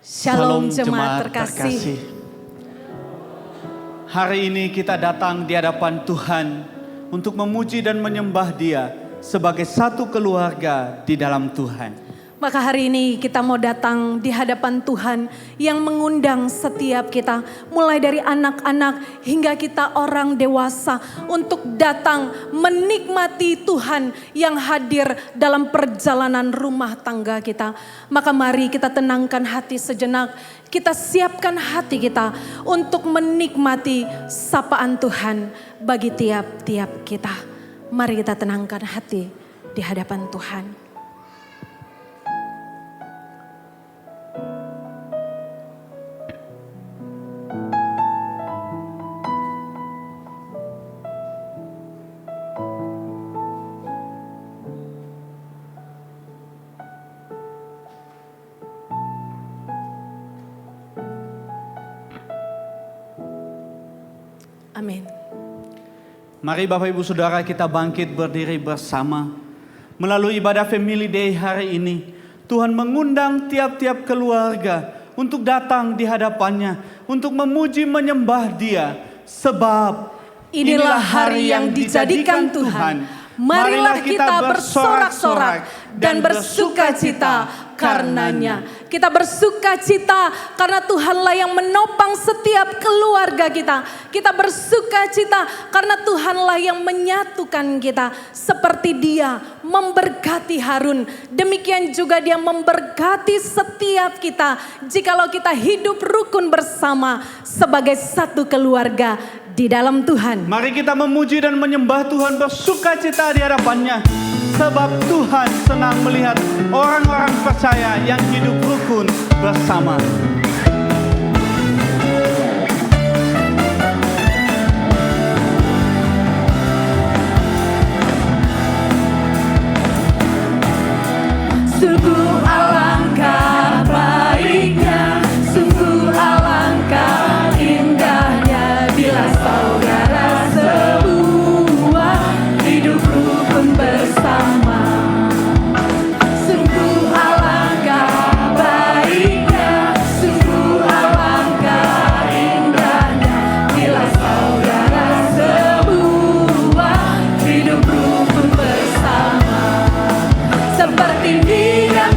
Shalom jemaat terkasih. Hari ini kita datang di hadapan Tuhan untuk memuji dan menyembah Dia sebagai satu keluarga di dalam Tuhan. Maka hari ini kita mau datang di hadapan Tuhan yang mengundang setiap kita, mulai dari anak-anak hingga kita orang dewasa, untuk datang menikmati Tuhan yang hadir dalam perjalanan rumah tangga kita. Maka mari kita tenangkan hati sejenak, kita siapkan hati kita untuk menikmati sapaan Tuhan bagi tiap-tiap kita. Mari kita tenangkan hati di hadapan Tuhan. Amin. Mari Bapak Ibu Saudara kita bangkit berdiri bersama. Melalui ibadah Family Day hari ini, Tuhan mengundang tiap-tiap keluarga untuk datang di hadapannya, untuk memuji menyembah Dia. Sebab inilah hari yang dijadikan Tuhan. Marilah kita bersorak-sorak dan bersukacita karenanya. Kita bersukacita karena Tuhanlah yang menopang setiap keluarga kita. Kita bersukacita karena Tuhanlah yang menyatukan kita. Seperti Dia memberkati Harun, demikian juga Dia memberkati setiap kita. Jikalau kita hidup rukun bersama sebagai satu keluarga di dalam Tuhan. Mari kita memuji dan menyembah Tuhan, bersukacita di hadapannya. Sebab Tuhan senang melihat orang-orang percaya yang hidup rukun bersama. Sungguh alangkah baiknya, sungguh alangkah indahnya bila saudara semua hidup rukun bersama. Sungguh alangkah baiknya, sungguh alangkah indahnya bila saudara semua hidup rukun bersama. Seperti minyak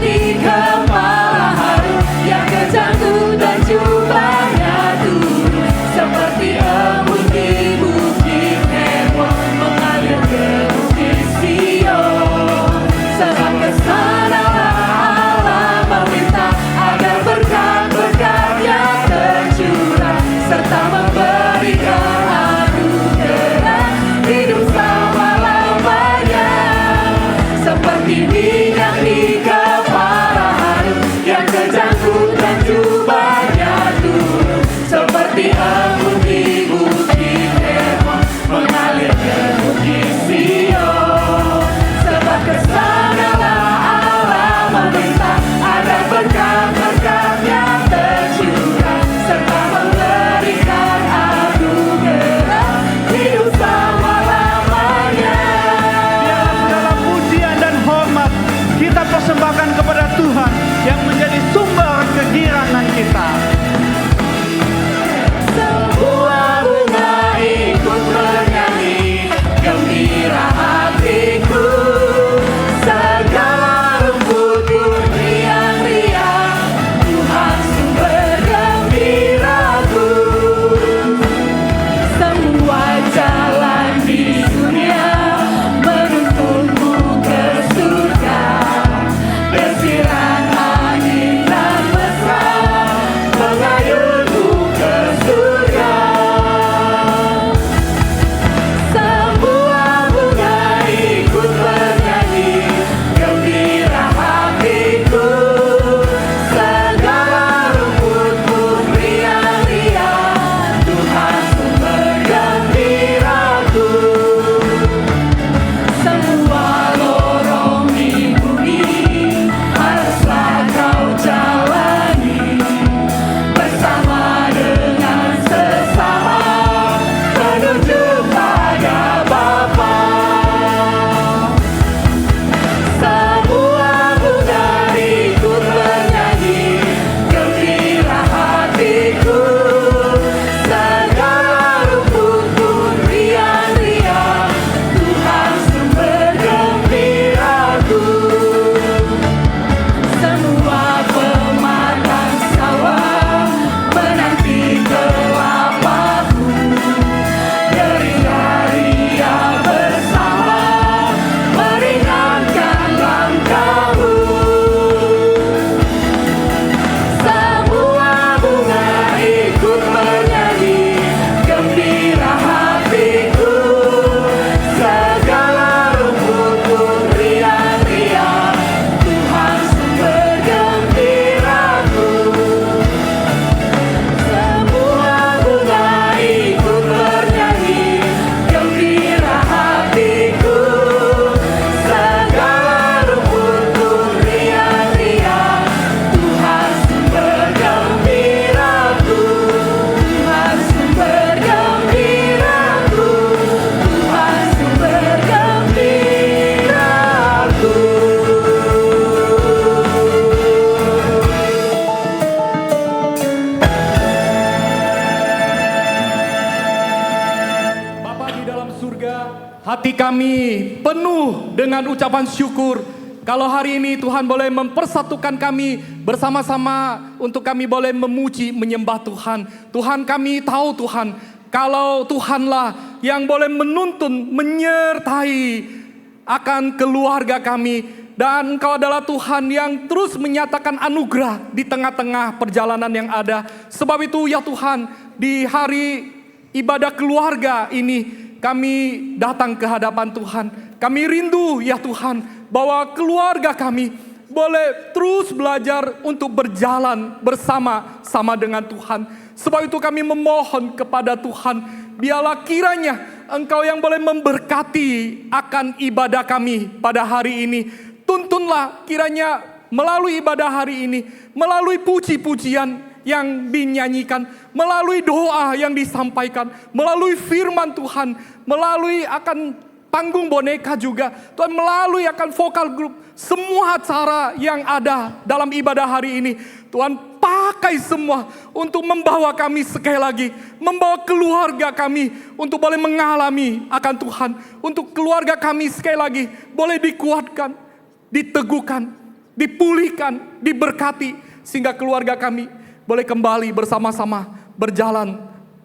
hati kami penuh dengan ucapan syukur. Kalau hari ini Tuhan boleh mempersatukan kami bersama-sama untuk kami boleh memuji, menyembah Tuhan. Tuhan, kami tahu Tuhan, kalau Tuhanlah yang boleh menuntun, menyertai akan keluarga kami. Dan Engkau adalah Tuhan yang terus menyatakan anugerah di tengah-tengah perjalanan yang ada. Sebab itu ya Tuhan, di hari ibadah keluarga ini kami datang ke hadapan Tuhan. Kami rindu ya Tuhan, bahwa keluarga kami boleh terus belajar untuk berjalan bersama-sama dengan Tuhan. Sebab itu kami memohon kepada Tuhan, biarlah kiranya Engkau yang boleh memberkati akan ibadah kami pada hari ini. Tuntunlah kiranya melalui ibadah hari ini, melalui puji-pujian yang dinyanyikan, melalui doa yang disampaikan, melalui firman Tuhan, melalui akan panggung boneka juga, Tuhan, melalui akan vokal grup, semua cara yang ada dalam ibadah hari ini, Tuhan pakai semua untuk membawa kami sekali lagi, membawa keluarga kami untuk boleh mengalami akan Tuhan, untuk keluarga kami sekali lagi boleh dikuatkan, diteguhkan, dipulihkan, diberkati, sehingga keluarga kami boleh kembali bersama-sama berjalan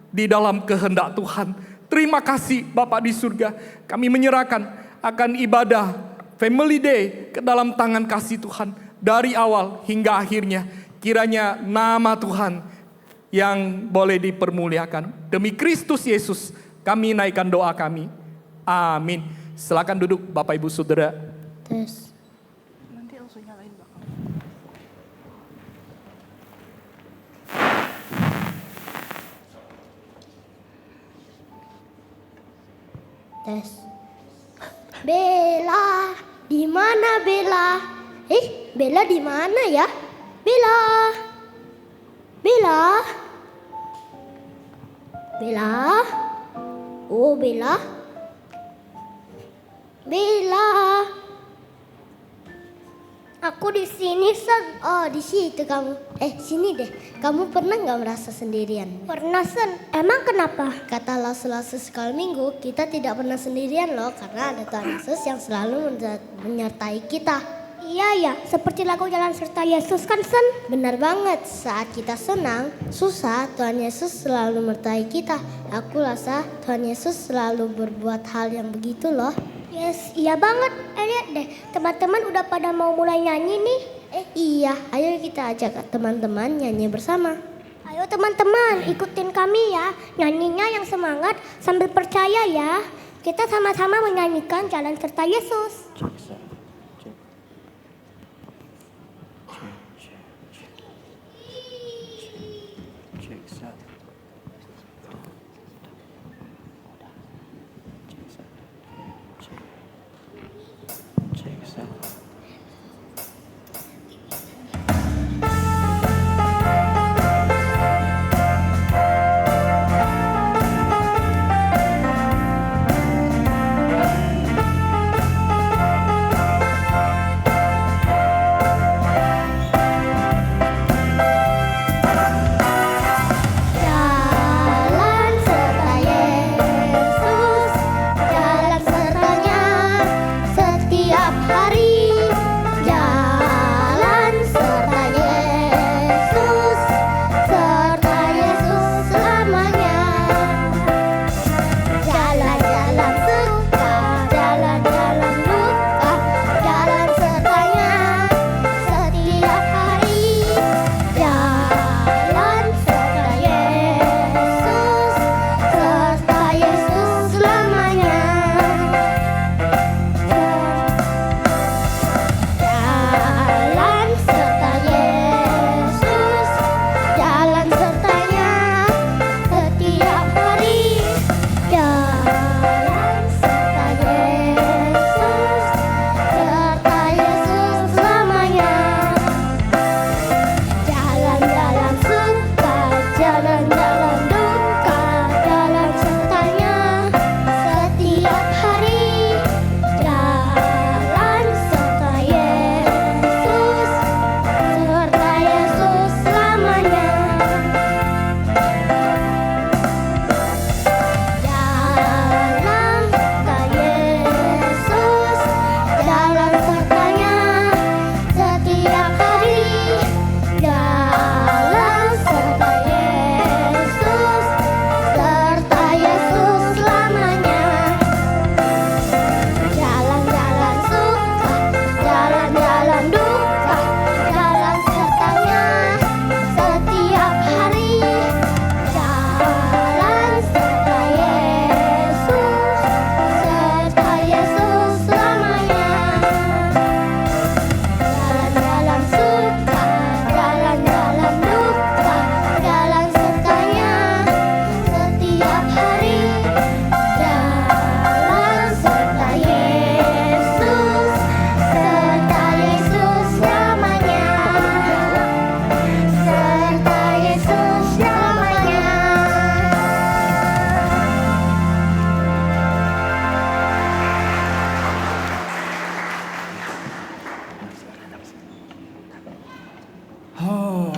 di dalam kehendak Tuhan. Terima kasih Bapa di surga, kami menyerahkan akan ibadah Family Day ke dalam tangan kasih Tuhan. Dari awal hingga akhirnya, kiranya nama Tuhan yang boleh dipermuliakan. Demi Kristus Yesus kami naikkan doa kami. Amin. Silakan duduk Bapak Ibu Saudara. Tes. Tes. Bella, di mana Bella? Bella di mana ya? Bella. Bella. Bella. Oh, Bella. Bella. Aku di sini, Sen. Oh, di situ kamu. Sini deh. Kamu pernah nggak merasa sendirian? Pernah, Sen. Emang kenapa? Kata Lasu-Lasu sekali minggu, kita tidak pernah sendirian loh, karena ada Tuhan Yesus yang selalu menyertai kita. Iya ya, seperti lagu Jalan Serta Yesus kan, Sen? Benar banget. Saat kita senang, susah, Tuhan Yesus selalu menyertai kita. Aku rasa Tuhan Yesus selalu berbuat hal yang begitu loh. Yes, iya banget. Lihat deh, teman-teman udah pada mau mulai nyanyi nih. Iya, ayo kita ajak teman-teman nyanyi bersama. Ayo teman-teman, ikutin kami ya. Nyanyinya yang semangat sambil percaya ya. Kita sama-sama menyanyikan Jalan Serta Yesus. setiap hari. Jalan serta Yesus selamanya. Jalan-jalan suka, jalan-jalan duka, jalan sertanya setiap hari. Jalan serta Yesus selamanya. Jalan-jalan suka, jalan-jalan duka, jalan sertanya setiap hari. Jalan serta Yesus selamanya. Serta Yesus selamanya. Oh,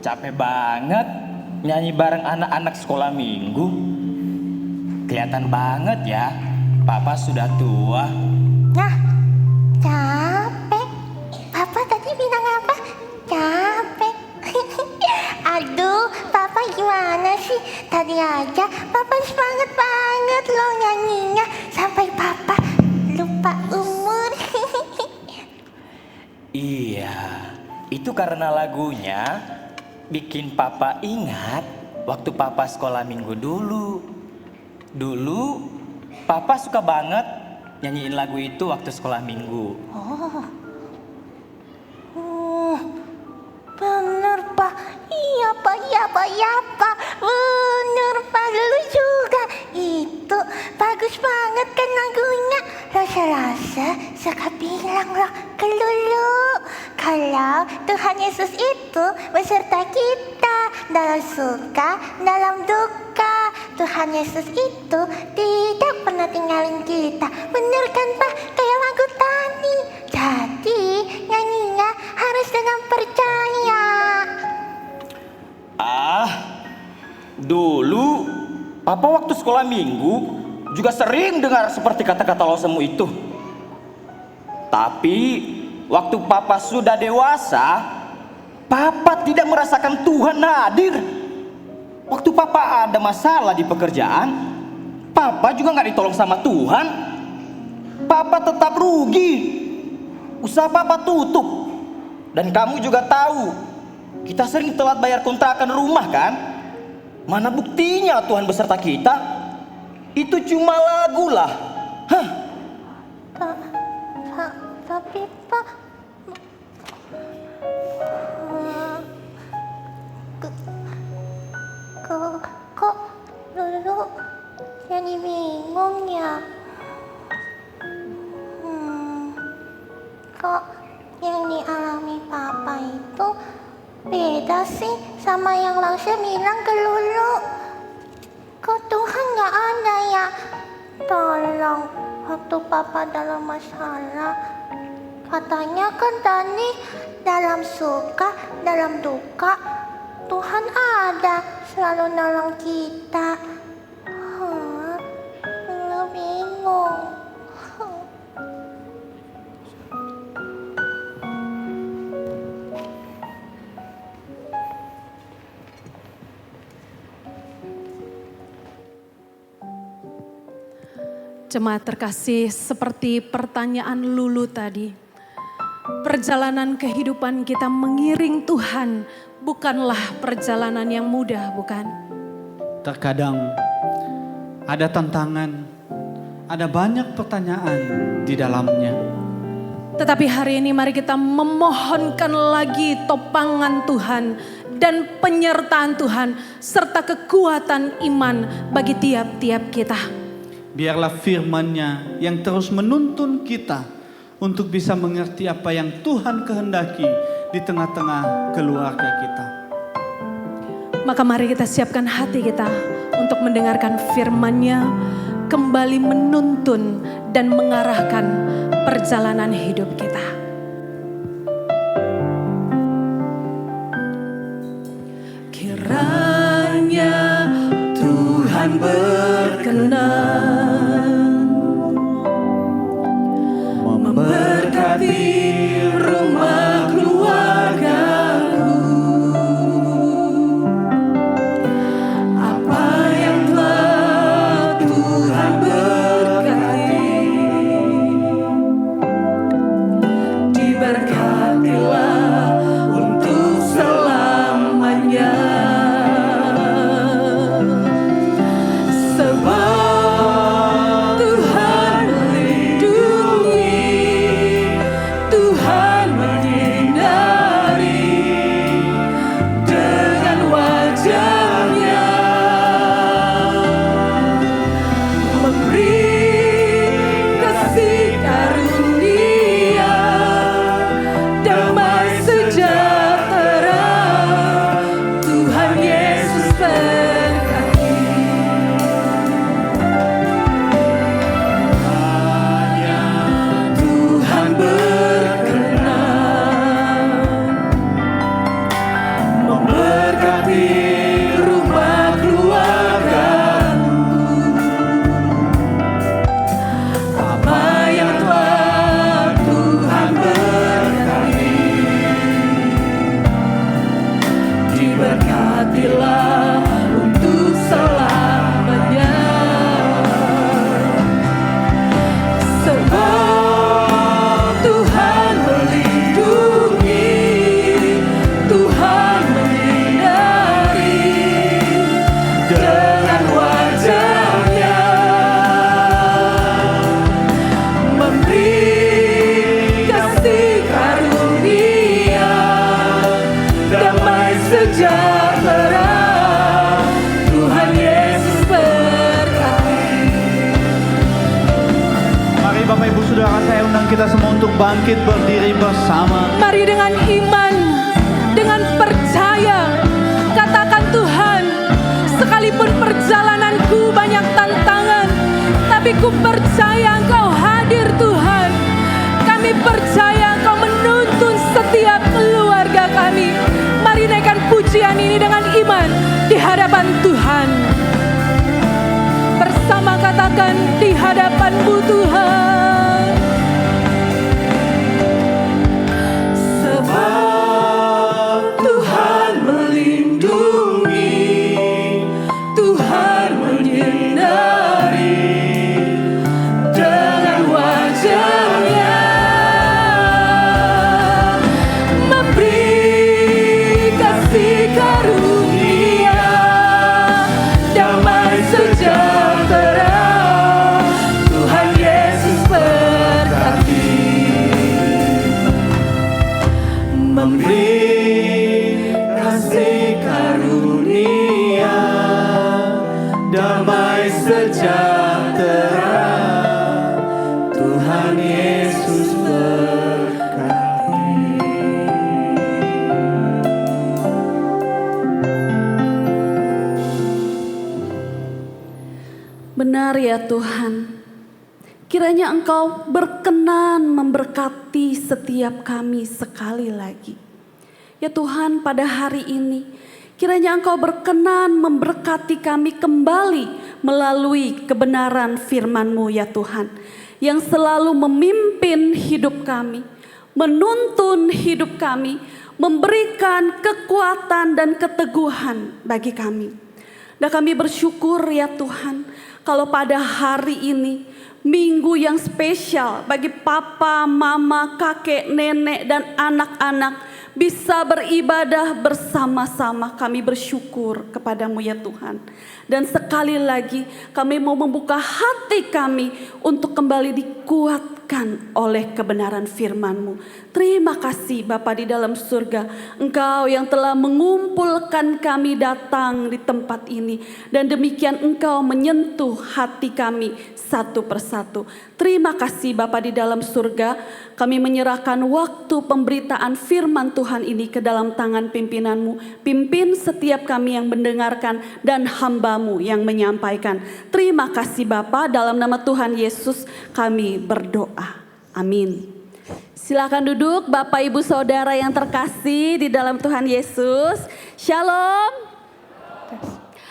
capek banget nyanyi bareng anak-anak sekolah minggu. Kelihatan banget ya, Papa sudah tua. Nah, capek. Papa tadi bilang apa? Capek. Aduh, Papa gimana sih? Tadi aja Papa semangat banget loh nyanyinya. Sampai Papa lupa umur. Iya, itu karena lagunya bikin Papa ingat waktu Papa sekolah minggu dulu. Dulu Papa suka banget nyanyiin lagu itu waktu sekolah minggu. Bener Pak. Iya Pak, iya Pak, iya Pak. Bener Pak, dulu juga. Itu bagus banget kan lagunya. Rasa-rasa suka bilang loh ke Lulu, kalau Tuhan Yesus itu beserta kita dalam suka, dalam duka. Tuhan Yesus itu tidak pernah tinggalin kita. Bener kan Pak? Kayak lagu tadi. Jadi nyanyinya harus dengan percaya. Dulu Papa waktu sekolah minggu juga sering dengar seperti kata-kata losemu itu. Tapi waktu Papa sudah dewasa, Papa tidak merasakan Tuhan hadir. Waktu Papa ada masalah di pekerjaan, Papa juga nggak ditolong sama Tuhan. Papa tetap rugi. Usaha Papa tutup. Dan kamu juga tahu, kita sering telat bayar kontrakan rumah kan? Mana buktinya Tuhan beserta kita? Itu cuma lagu lah. Hah? Tapi Pak, kok dulu jadi bingung ya? Kok yang dialami Papa itu beda sih sama yang langsung bilang ke Lulu. Kok Tuhan gak ada ya? Tolong, waktu Papa dalam masalah, katanya kan tadi dalam suka, dalam duka, Tuhan ada selalu nolong kita. Lu bingung. Jemaat terkasih, seperti pertanyaan Lulu tadi, perjalanan kehidupan kita mengiring Tuhan bukanlah perjalanan yang mudah, bukan? Terkadang ada tantangan, ada banyak pertanyaan di dalamnya. Tetapi hari ini mari kita memohonkan lagi topangan Tuhan dan penyertaan Tuhan serta kekuatan iman bagi tiap-tiap kita. Biarlah firman-Nya yang terus menuntun kita untuk bisa mengerti apa yang Tuhan kehendaki di tengah-tengah keluarga kita. Maka mari kita siapkan hati kita untuk mendengarkan firman-Nya, kembali menuntun dan mengarahkan perjalanan hidup kita. Kiranya Tuhan berkenan memberkati rumah sejahtera. Tuhan Yesus berkati. Mari Bapak Ibu Saudara, saya undang kita semua untuk bangkit berdiri bersama. Mari dengan iman, dengan percaya, katakan Tuhan, sekalipun perjalananku banyak tantangan, tapi ku percaya Engkau hadir Tuhan. Kami percaya Engkau menuntun setiap keluarga kami. Mari naikkan pujian ini dengan iman di hadapan Tuhan. Bersama katakan, di hadapan-Mu Tuhan. Sebab Tuhan melindungi, Tuhan menyinari dengan wajah-Nya, memberi kasih karunia, damai sejahtera. Tuhan Yesus berkati, memberi kasih karunia, damai sejahtera. Tuhan Yesus berkati. Benar ya Tuhan, kiranya Engkau berkenan memberkati setiap kami sekali lagi. Ya Tuhan, pada hari ini kiranya Engkau berkenan memberkati kami kembali melalui kebenaran firman-Mu ya Tuhan, yang selalu memimpin hidup kami, menuntun hidup kami, memberikan kekuatan dan keteguhan bagi kami. Dan kami bersyukur ya Tuhan, kalau pada hari ini, minggu yang spesial bagi papa, mama, kakek, nenek, dan anak-anak bisa beribadah bersama-sama. Kami bersyukur kepadamu ya Tuhan. Dan sekali lagi kami mau membuka hati kami untuk kembali dikuatkan oleh kebenaran firman-Mu. Terima kasih Bapa di dalam surga, Engkau yang telah mengumpulkan kami datang di tempat ini. Dan demikian Engkau menyentuh hati kami satu persatu. Terima kasih Bapa di dalam surga, kami menyerahkan waktu pemberitaan firman Tuhan ini ke dalam tangan pimpinan-Mu. Pimpin setiap kami yang mendengarkan dan hamba-Mu yang menyampaikan. Terima kasih Bapa, dalam nama Tuhan Yesus kami berdoa. Amin. Silakan duduk Bapak Ibu Saudara yang terkasih di dalam Tuhan Yesus. Shalom.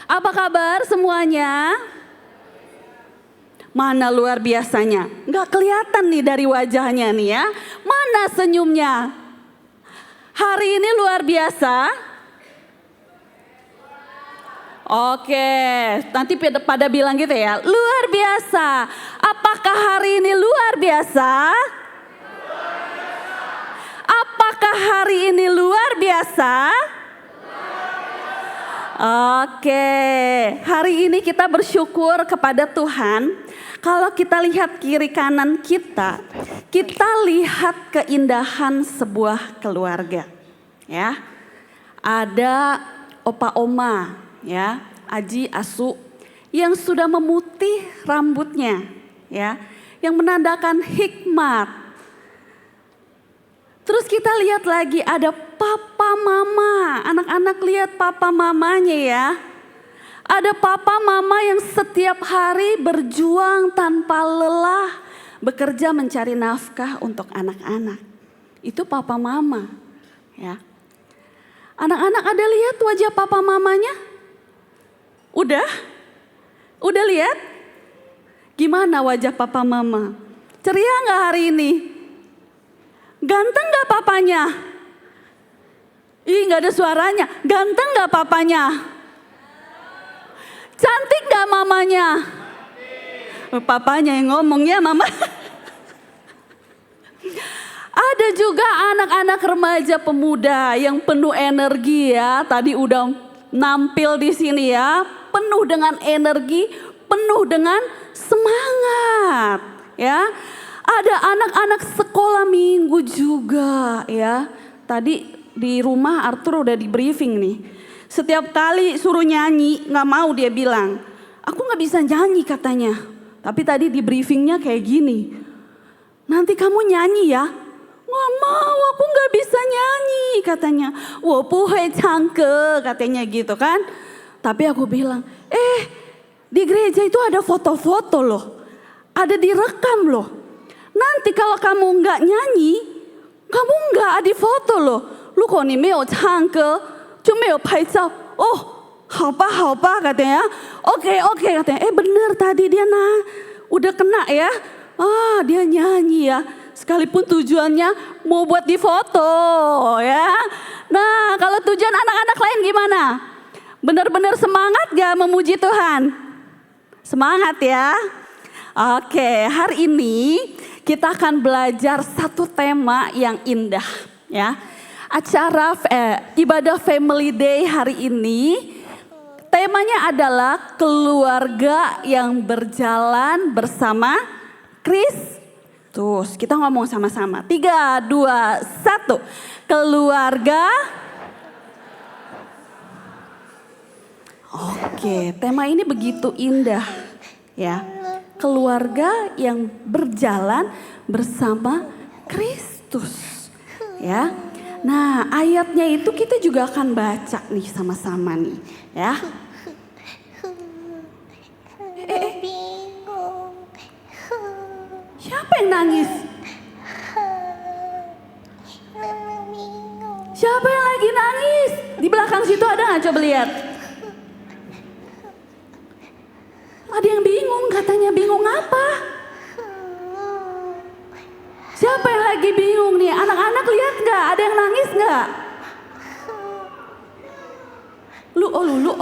Apa kabar semuanya? Mana luar biasanya? Nggak kelihatan nih dari wajahnya nih ya. Mana senyumnya? Hari ini luar biasa. Oke, nanti pada bilang gitu ya. Luar biasa. Apakah hari ini luar biasa? Apakah hari ini luar biasa? Oke, hari ini kita bersyukur kepada Tuhan. Kalau kita lihat kiri kanan kita lihat keindahan sebuah keluarga. Ya, ada opa oma, ya, aji asu yang sudah memutih rambutnya, ya, yang menandakan hikmat. Terus kita lihat lagi ada papa mama, anak-anak lihat papa mamanya ya. Ada papa mama yang setiap hari berjuang tanpa lelah, bekerja mencari nafkah untuk anak-anak. Itu papa mama, ya. Anak-anak ada lihat wajah papa mamanya? Udah lihat? Gimana wajah papa mama? Ceria nggak hari ini? Ganteng gak papanya? Ih, gak ada suaranya. Ganteng gak papanya? Cantik gak mamanya? Papanya yang ngomongnya, mama. Ada juga anak-anak remaja pemuda yang penuh energi ya. Tadi udah nampil di sini ya. Penuh dengan energi, penuh dengan semangat ya. Ada anak-anak sekolah minggu juga ya. Tadi di rumah Arthur udah di briefing nih. Setiap kali suruh nyanyi nggak mau dia bilang. Aku nggak bisa nyanyi katanya. Tapi tadi di briefingnya kayak gini. Nanti kamu nyanyi ya. Nggak mau, aku nggak bisa nyanyi katanya. 我不会唱歌 katanya gitu kan. Tapi aku bilang, di gereja itu ada foto-foto loh. Ada direkam loh. Nanti kalau kamu nggak nyanyi, kamu nggak ada foto loh. 如果你没有唱歌，就没有拍照。Oh, 好吧好吧 katanya. Oke katanya. Bener tadi dia udah kena ya. Dia nyanyi ya. Sekalipun tujuannya mau buat di foto ya. Nah, kalau tujuan anak-anak lain gimana? Benar-benar semangat gak memuji Tuhan? Semangat ya. Oke, hari ini kita akan belajar satu tema yang indah ya. Acara ibadah Family Day hari ini temanya adalah keluarga yang berjalan bersama Kristus. Kita ngomong sama-sama. 3, 2, 1. Keluarga. Oke, tema ini begitu indah ya. Keluarga yang berjalan bersama Kristus ya. Nah, ayatnya itu kita juga akan baca nih sama-sama nih ya. Bingung. Siapa yang nangis? Bingung. Siapa yang lagi nangis? Di belakang situ ada nggak? Coba lihat. Ada yang bingung, katanya bingung apa? Siapa yang lagi bingung nih? Anak-anak lihat nggak? Ada yang nangis nggak? Lulu.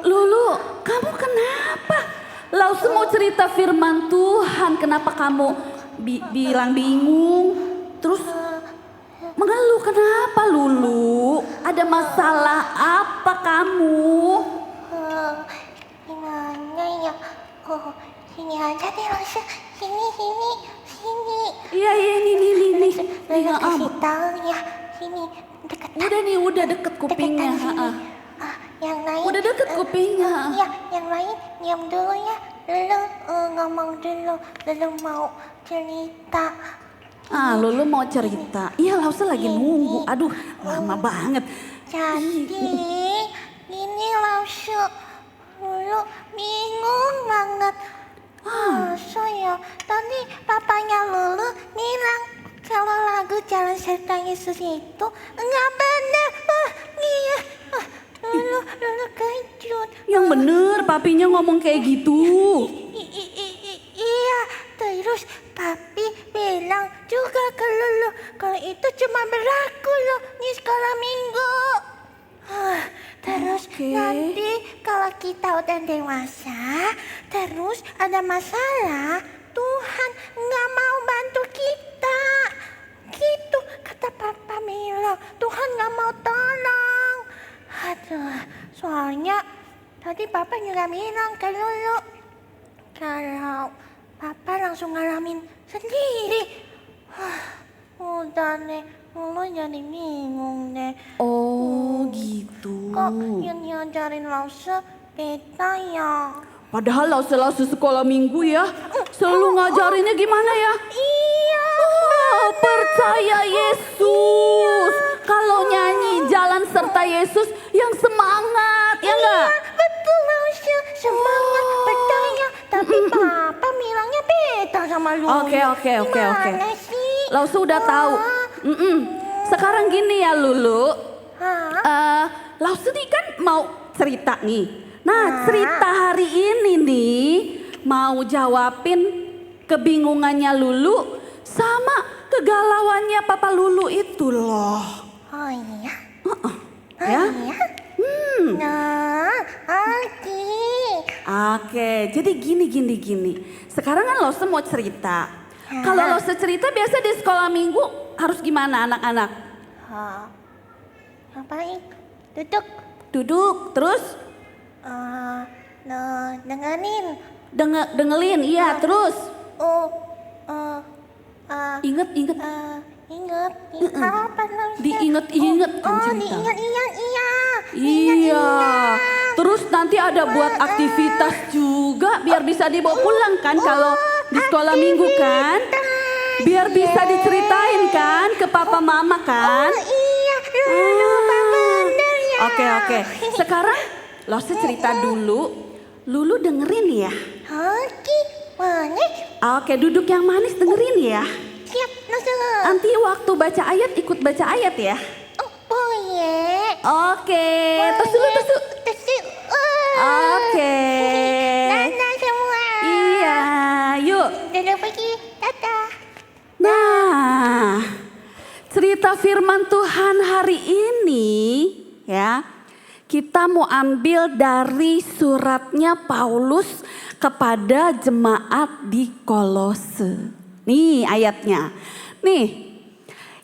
Lulu, kamu kenapa? Lau semua cerita firman Tuhan, kenapa kamu bilang bingung? Terus mengeluh kenapa Lulu? Ada masalah apa kamu? Gimana ya? Sini aja deh Rosa. Sini. Iya ini. Lulu kasih tahu ya. Sini dekat. Udah deket kupingnya. Yang lain. Udah deket kupingnya. Ya, yang lain diam dulu ya. Lulu ngomong dulu. Lulu mau cerita. Lulu mau cerita. Iya, Lausa lagi nunggu. Aduh, lama banget. Jadi, gini Lausa. Lulu bingung banget. Masa ya? Tadi papanya Lulu bilang kalau lagu Jalan Serta Yesus itu enggak benar. Lulu kejut. Yang bener, papinya ngomong kayak gitu. Iya, terus papi bilang juga ke Lulu kalau itu cuma berlaku loh di sekolah minggu. Terus nanti kalau kita udah dewasa, terus ada masalah, Tuhan nggak mau bantu kita. Gitu kata Papa bilang, Tuhan nggak mau tolong. Aduh, soalnya tadi Papa juga bilang ke Lulu kalau Papa langsung ngalamin sendiri. Udah deh, Lulu jadi bingung deh. Oh gitu. Kok yang diajarin Lausa beda ya? Padahal Lausa sekolah minggu ya. Selalu ngajarinnya gimana ya? Iya. Percaya Yesus. Kalau nyanyi Jalan Serta Yesus yang semangat, ya enggak? Betul Lausa, semangat percaya. Tapi Papa bilangnya beda sama Lulu. Oke. Gimana sih? Lausa udah tahu. Sekarang gini ya Lulu. Lausa nih kan mau cerita nih. Nah, cerita hari ini nih mau jawabin kebingungannya Lulu sama kegalauannya Papa Lulu itu loh. Oh iya? Ya? Iya? Nah, Oke, jadi gini. Sekarang kan Lausa mau cerita. Kalau Lausa cerita biasa di sekolah minggu harus gimana anak-anak? Ngapain? Duduk, terus? Dengerin. Dengelin, iya terus? Ingat-ingat. Ingat apa namanya? Diinget-inget kan Oh, cerita. diingat-ingat, iya. Iya. Terus nanti ada buat aktivitas juga biar bisa dibawa pulang kan kalau di sekolah minggu kan. Biar bisa diceritain kan ke papa mama kan. Iya, lupa bener ya. Oke. Sekarang Lose cerita dulu. Lulu dengerin ya. Oke, boleh. Oke, duduk yang manis dengerin ya. Siap, langsung. Nanti waktu baca ayat ikut baca ayat ya. Oh, boleh. Oke, tos dulu. Oke. Dadah semua. Iya, yuk. Dadah pergi. Dadah. Nah, cerita firman Tuhan hari ini ya, kita mau ambil dari suratnya Paulus kepada jemaat di Kolose. Nih ayatnya. Nih,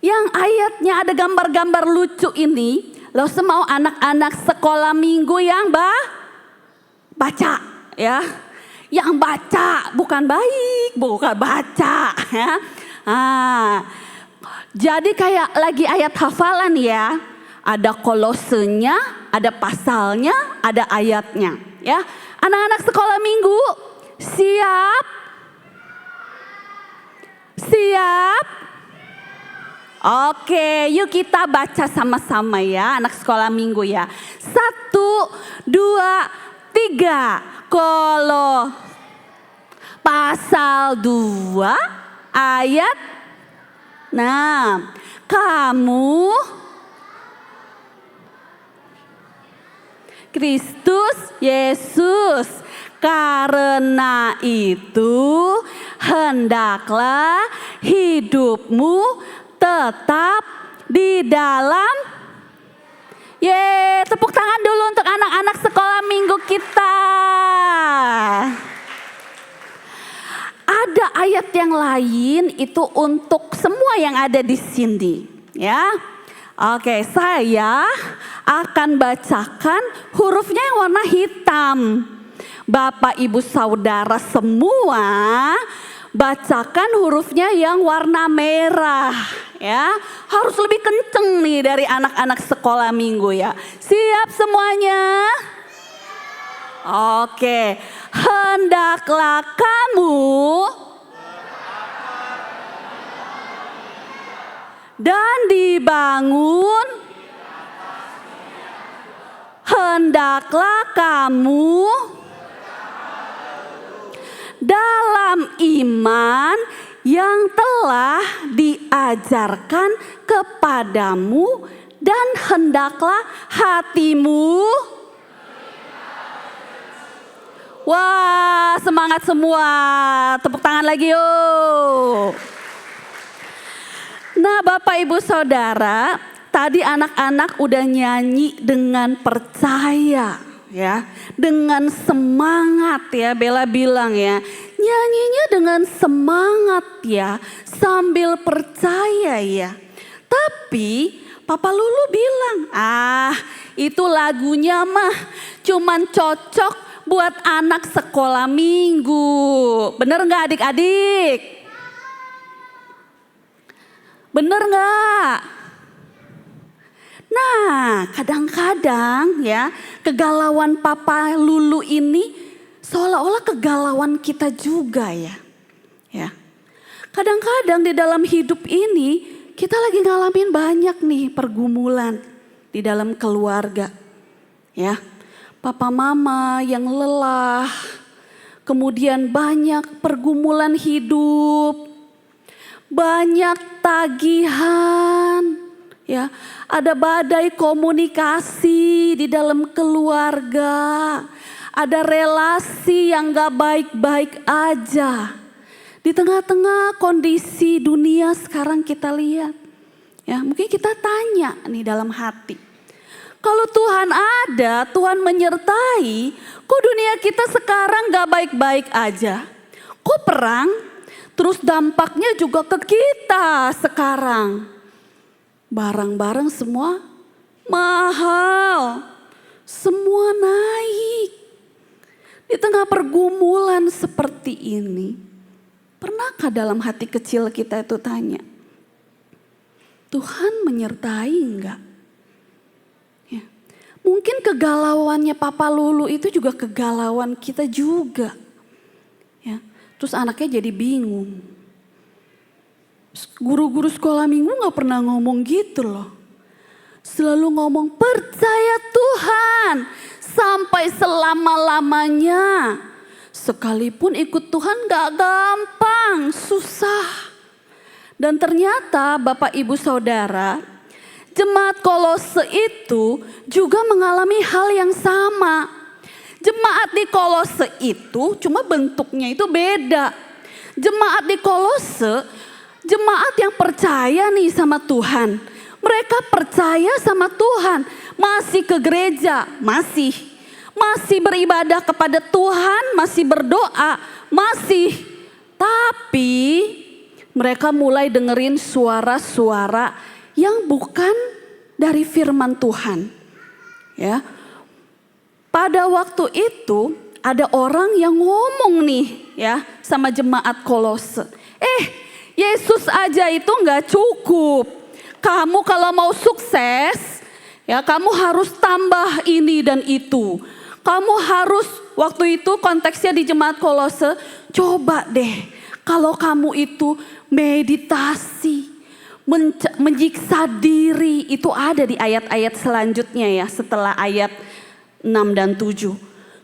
yang ayatnya ada gambar-gambar lucu ini, lo semua anak-anak sekolah minggu yang baca ya. Yang baca, bukan baik, bukan baca ya. Jadi kayak lagi ayat hafalan ya. Ada kolosenya, ada pasalnya, ada ayatnya ya. Anak-anak sekolah minggu, siap? Siap? Oke, yuk kita baca sama-sama ya, anak sekolah minggu ya. 1, 2, 3. Pasal 2 ayat 6. Kamu Kristus Yesus, karena itu hendaklah hidupmu tetap di dalam. Tepuk tangan dulu untuk anak-anak sekolah minggu kita. Ada ayat yang lain itu untuk semua yang ada di sini ya. Oke, saya akan bacakan hurufnya yang warna hitam. Bapak ibu saudara semua bacakan hurufnya yang warna merah ya. Harus lebih kenceng nih dari anak-anak sekolah minggu ya. Siap semuanya? Oke, hendaklah kamu dan dibangun, hendaklah kamu dalam iman yang telah diajarkan kepadamu, dan hendaklah hatimu. Wah, semangat semua. Tepuk tangan lagi yuk. Nah, Bapak Ibu Saudara, tadi anak-anak udah nyanyi dengan percaya ya, dengan semangat ya. Bella bilang ya, nyanyinya dengan semangat ya, sambil percaya ya. Tapi Papa Lulu bilang, itu lagunya mah cuman cocok buat anak sekolah minggu. Bener gak adik-adik? Bener gak? Nah, kadang-kadang ya, kegalauan Papa Lulu ini seolah-olah kegalauan kita juga ya. Ya. Kadang-kadang di dalam hidup ini kita lagi ngalamin banyak nih pergumulan di dalam keluarga. Ya. Papa mama yang lelah, kemudian banyak pergumulan hidup, banyak tagihan, ya, ada badai komunikasi di dalam keluarga, ada relasi yang gak baik-baik aja. Di tengah-tengah kondisi dunia sekarang kita lihat, ya, mungkin kita tanya nih dalam hati. Kalau Tuhan ada, Tuhan menyertai, kok dunia kita sekarang gak baik-baik aja? Kok perang? Terus dampaknya juga ke kita sekarang. Barang-barang semua mahal, semua naik. Di tengah pergumulan seperti ini, Pernahkah dalam hati kecil kita itu tanya, Tuhan menyertai enggak? Ya. Mungkin kegalauannya Papa Lulu itu juga kegalauan kita juga. Ya. Terus anaknya jadi bingung. Guru-guru sekolah minggu gak pernah ngomong gitu loh. Selalu ngomong percaya Tuhan sampai selama-lamanya. Sekalipun ikut Tuhan gak gampang, susah. Dan ternyata Bapak Ibu Saudara, jemaat Kolose itu juga mengalami hal yang sama. Jemaat di Kolose itu cuma bentuknya itu beda. Jemaat di Kolose, jemaat yang percaya nih sama Tuhan. Mereka percaya sama Tuhan, masih ke gereja, masih beribadah kepada Tuhan, masih berdoa, masih. Tapi mereka mulai dengerin suara-suara yang bukan dari firman Tuhan. Ya. Pada waktu itu ada orang yang ngomong nih ya sama jemaat Kolose. Yesus aja itu nggak cukup. Kamu kalau mau sukses, ya kamu harus tambah ini dan itu. Kamu harus, waktu itu konteksnya di jemaat Kolose, coba deh kalau kamu itu meditasi, menyiksa diri, itu ada di ayat-ayat selanjutnya ya setelah ayat 6 dan 7.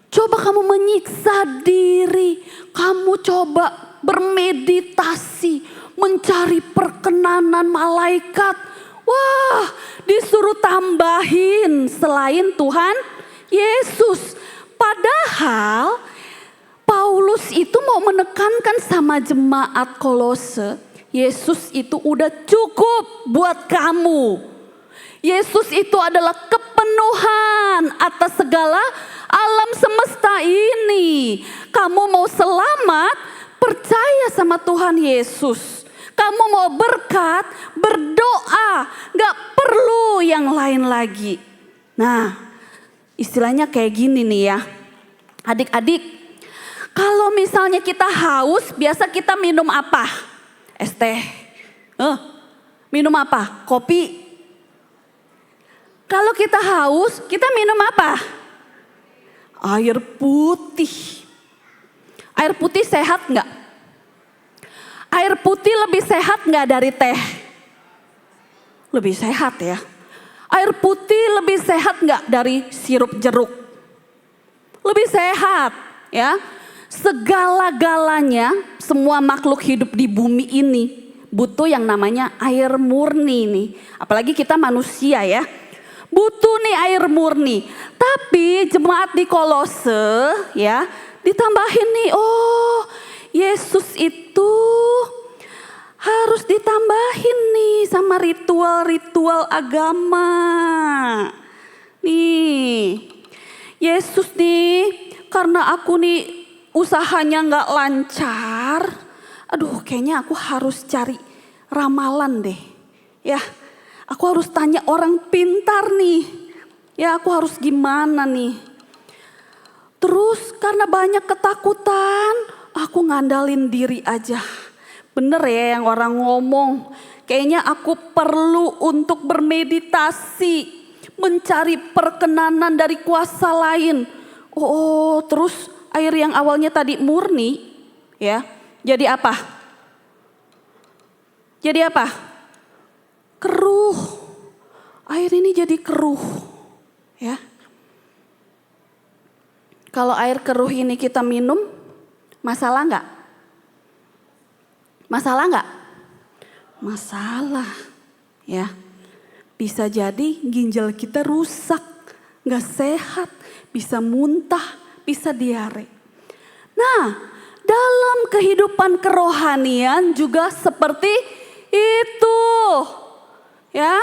Coba kamu menyiksa diri, kamu coba bermeditasi, mencari perkenanan malaikat. Wah, disuruh tambahin selain Tuhan Yesus. Padahal Paulus itu mau menekankan sama jemaat Kolose, Yesus itu udah cukup buat kamu. Yesus itu adalah kepenuhan atas segala alam semesta ini. Kamu mau selamat, percaya sama Tuhan Yesus. Kamu mau berkat, berdoa, gak perlu yang lain lagi. Nah, istilahnya kayak gini nih ya. Adik-adik, kalau misalnya kita haus, biasa kita minum apa? Es teh. Minum apa? Kopi. Kalau kita haus, kita minum apa? Air putih. Air putih sehat gak? Air putih lebih sehat nggak dari teh? Lebih sehat ya. Air putih lebih sehat nggak dari sirup jeruk? Lebih sehat ya. Segala-galanya, semua makhluk hidup di bumi ini butuh yang namanya air murni nih. Apalagi kita manusia ya. Butuh nih air murni. Tapi jemaat di Kolose ya ditambahin nih, Yesus itu harus ditambahin nih sama ritual-ritual agama. Nih, Yesus nih karena aku nih usahanya gak lancar. Aduh, kayaknya aku harus cari ramalan deh. Ya, aku harus tanya orang pintar nih. Ya, aku harus gimana nih. Terus karena banyak ketakutan, aku ngandalin diri aja. Bener ya yang orang ngomong. Kayaknya aku perlu untuk bermeditasi. Mencari perkenanan dari kuasa lain. Terus air yang awalnya tadi murni. Ya, jadi apa? Jadi apa? Keruh. Air ini jadi keruh. Ya. Kalau air keruh ini kita minum, masalah nggak? Masalah nggak? Masalah, ya. Bisa jadi ginjal kita rusak, nggak sehat, bisa muntah, bisa diare. Nah, dalam kehidupan kerohanian juga seperti itu, ya.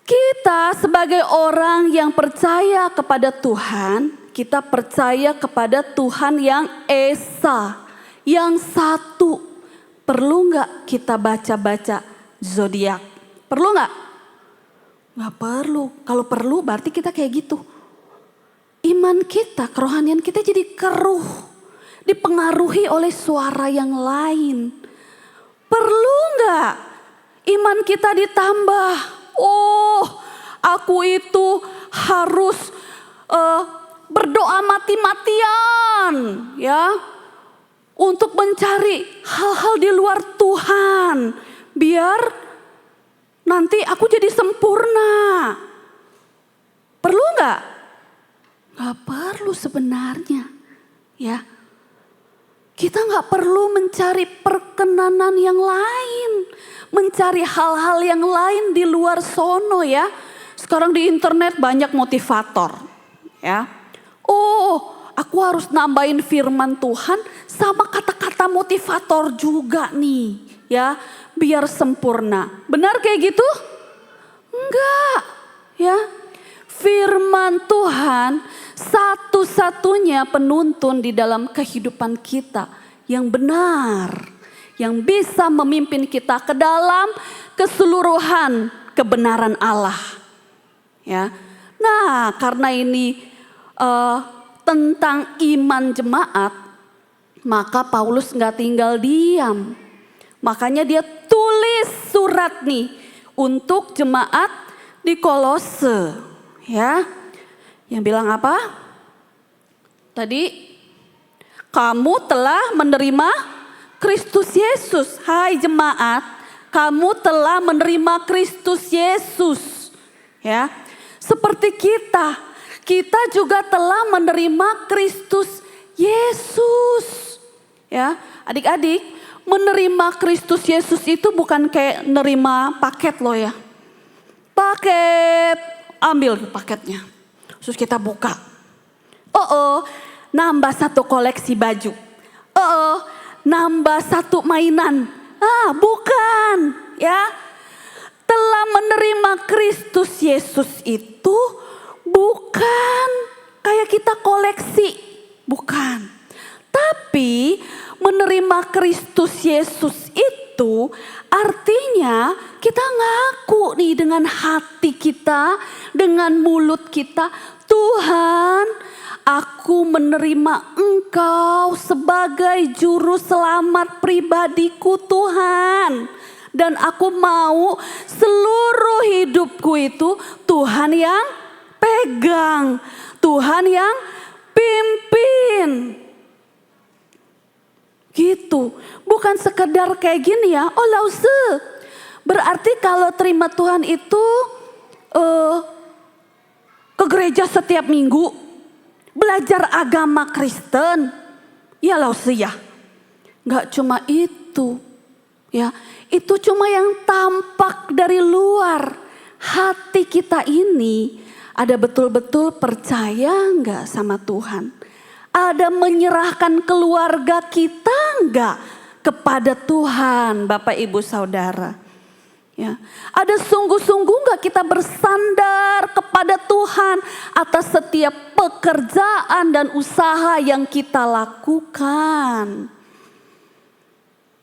Kita sebagai orang yang percaya kepada Tuhan, kita percaya kepada Tuhan yang Esa, yang satu. Perlu nggak kita baca-baca zodiak? Perlu nggak? Nggak perlu. Kalau perlu berarti kita kayak gitu. Iman kita, kerohanian kita jadi keruh. dipengaruhi oleh suara yang lain. Perlu nggak iman kita ditambah? Oh, aku itu harus berdoa mati-matian ya, untuk mencari hal-hal di luar Tuhan, biar nanti aku jadi sempurna. Perlu nggak? Nggak perlu sebenarnya, ya. Kita nggak perlu mencari perkenanan yang lain, mencari hal-hal yang lain di luar sono ya. Sekarang di internet banyak motivator, ya. Oh, aku harus nambahin firman Tuhan sama kata-kata motivator juga nih, ya, biar sempurna. Benar kayak gitu? Enggak, ya. Firman Tuhan satu-satunya penuntun di dalam kehidupan kita yang benar, yang bisa memimpin kita ke dalam keseluruhan kebenaran Allah. Ya, nah karena ini tentang iman jemaat, maka Paulus nggak tinggal diam. Makanya dia tulis surat nih untuk jemaat di Kolose. Ya, yang bilang apa? Tadi, kamu telah menerima Kristus Yesus. Hai jemaat, kamu telah menerima Kristus Yesus. Ya, seperti kita juga telah menerima Kristus Yesus. Ya, adik-adik, menerima Kristus Yesus itu bukan kayak nerima paket loh ya. Paket. Ambil paketnya, terus kita buka. Nambah satu koleksi baju. Nambah satu mainan. Bukan, ya. Telah menerima Kristus Yesus itu bukan kayak kita koleksi, bukan. Tapi menerima Kristus Yesus itu artinya kita ngaku nih dengan hati kita, dengan mulut kita, Tuhan, aku menerima Engkau sebagai juru selamat pribadiku Tuhan. Dan aku mau seluruh hidupku itu Tuhan yang pegang, Tuhan yang pimpin. Gitu, bukan sekedar kayak gini ya, oh lause. Berarti kalau terima Tuhan itu ke gereja setiap minggu, belajar agama Kristen, ya lause ya. Gak cuma itu, ya itu cuma yang tampak dari luar. Hati kita ini ada betul-betul percaya gak sama Tuhan? Ada menyerahkan keluarga kita enggak kepada Tuhan, Bapak Ibu Saudara? Ya, ada sungguh-sungguh enggak kita bersandar kepada Tuhan atas setiap pekerjaan dan usaha yang kita lakukan?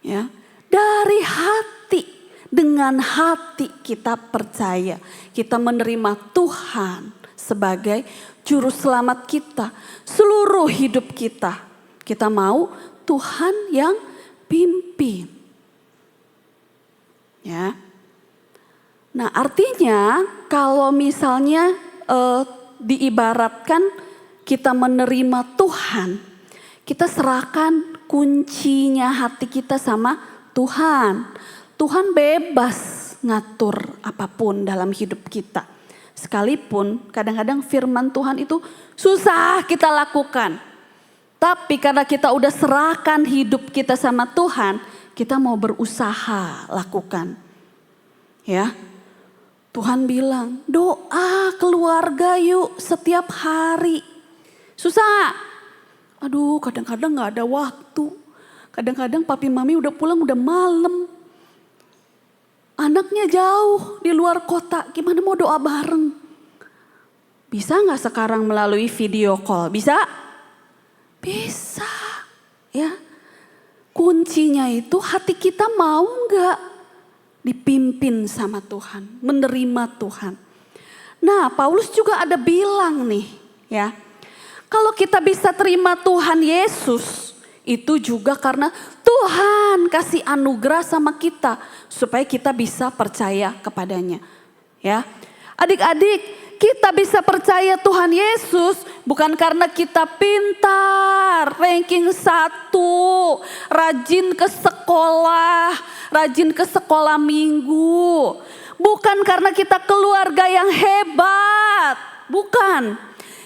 Ya, dari hati, dengan hati kita percaya, kita menerima Tuhan sebagai juru selamat kita, seluruh hidup kita. Kita mau Tuhan yang pimpin. Ya. Nah, artinya kalau misalnya diibaratkan kita menerima Tuhan, kita serahkan kuncinya hati kita sama Tuhan. Tuhan bebas ngatur apapun dalam hidup kita. Sekalipun kadang-kadang firman Tuhan itu susah kita lakukan. Tapi karena kita udah serahkan hidup kita sama Tuhan, kita mau berusaha lakukan. Ya, Tuhan bilang doa keluarga yuk setiap hari. Susah. Aduh, kadang-kadang gak ada waktu. Kadang-kadang papi mami udah pulang udah malam. Anaknya jauh di luar kota, gimana mau doa bareng? Bisa gak sekarang melalui video call? Bisa? Bisa. Ya. Kuncinya itu hati kita mau gak dipimpin sama Tuhan, menerima Tuhan. Nah, Paulus juga ada bilang nih, ya. Kalau kita bisa terima Tuhan Yesus, itu juga karena Tuhan kasih anugerah sama kita supaya kita bisa percaya kepadanya. Ya, adik-adik, kita bisa percaya Tuhan Yesus bukan karena kita pintar, ranking 1, rajin ke sekolah minggu. Bukan karena kita keluarga yang hebat, bukan.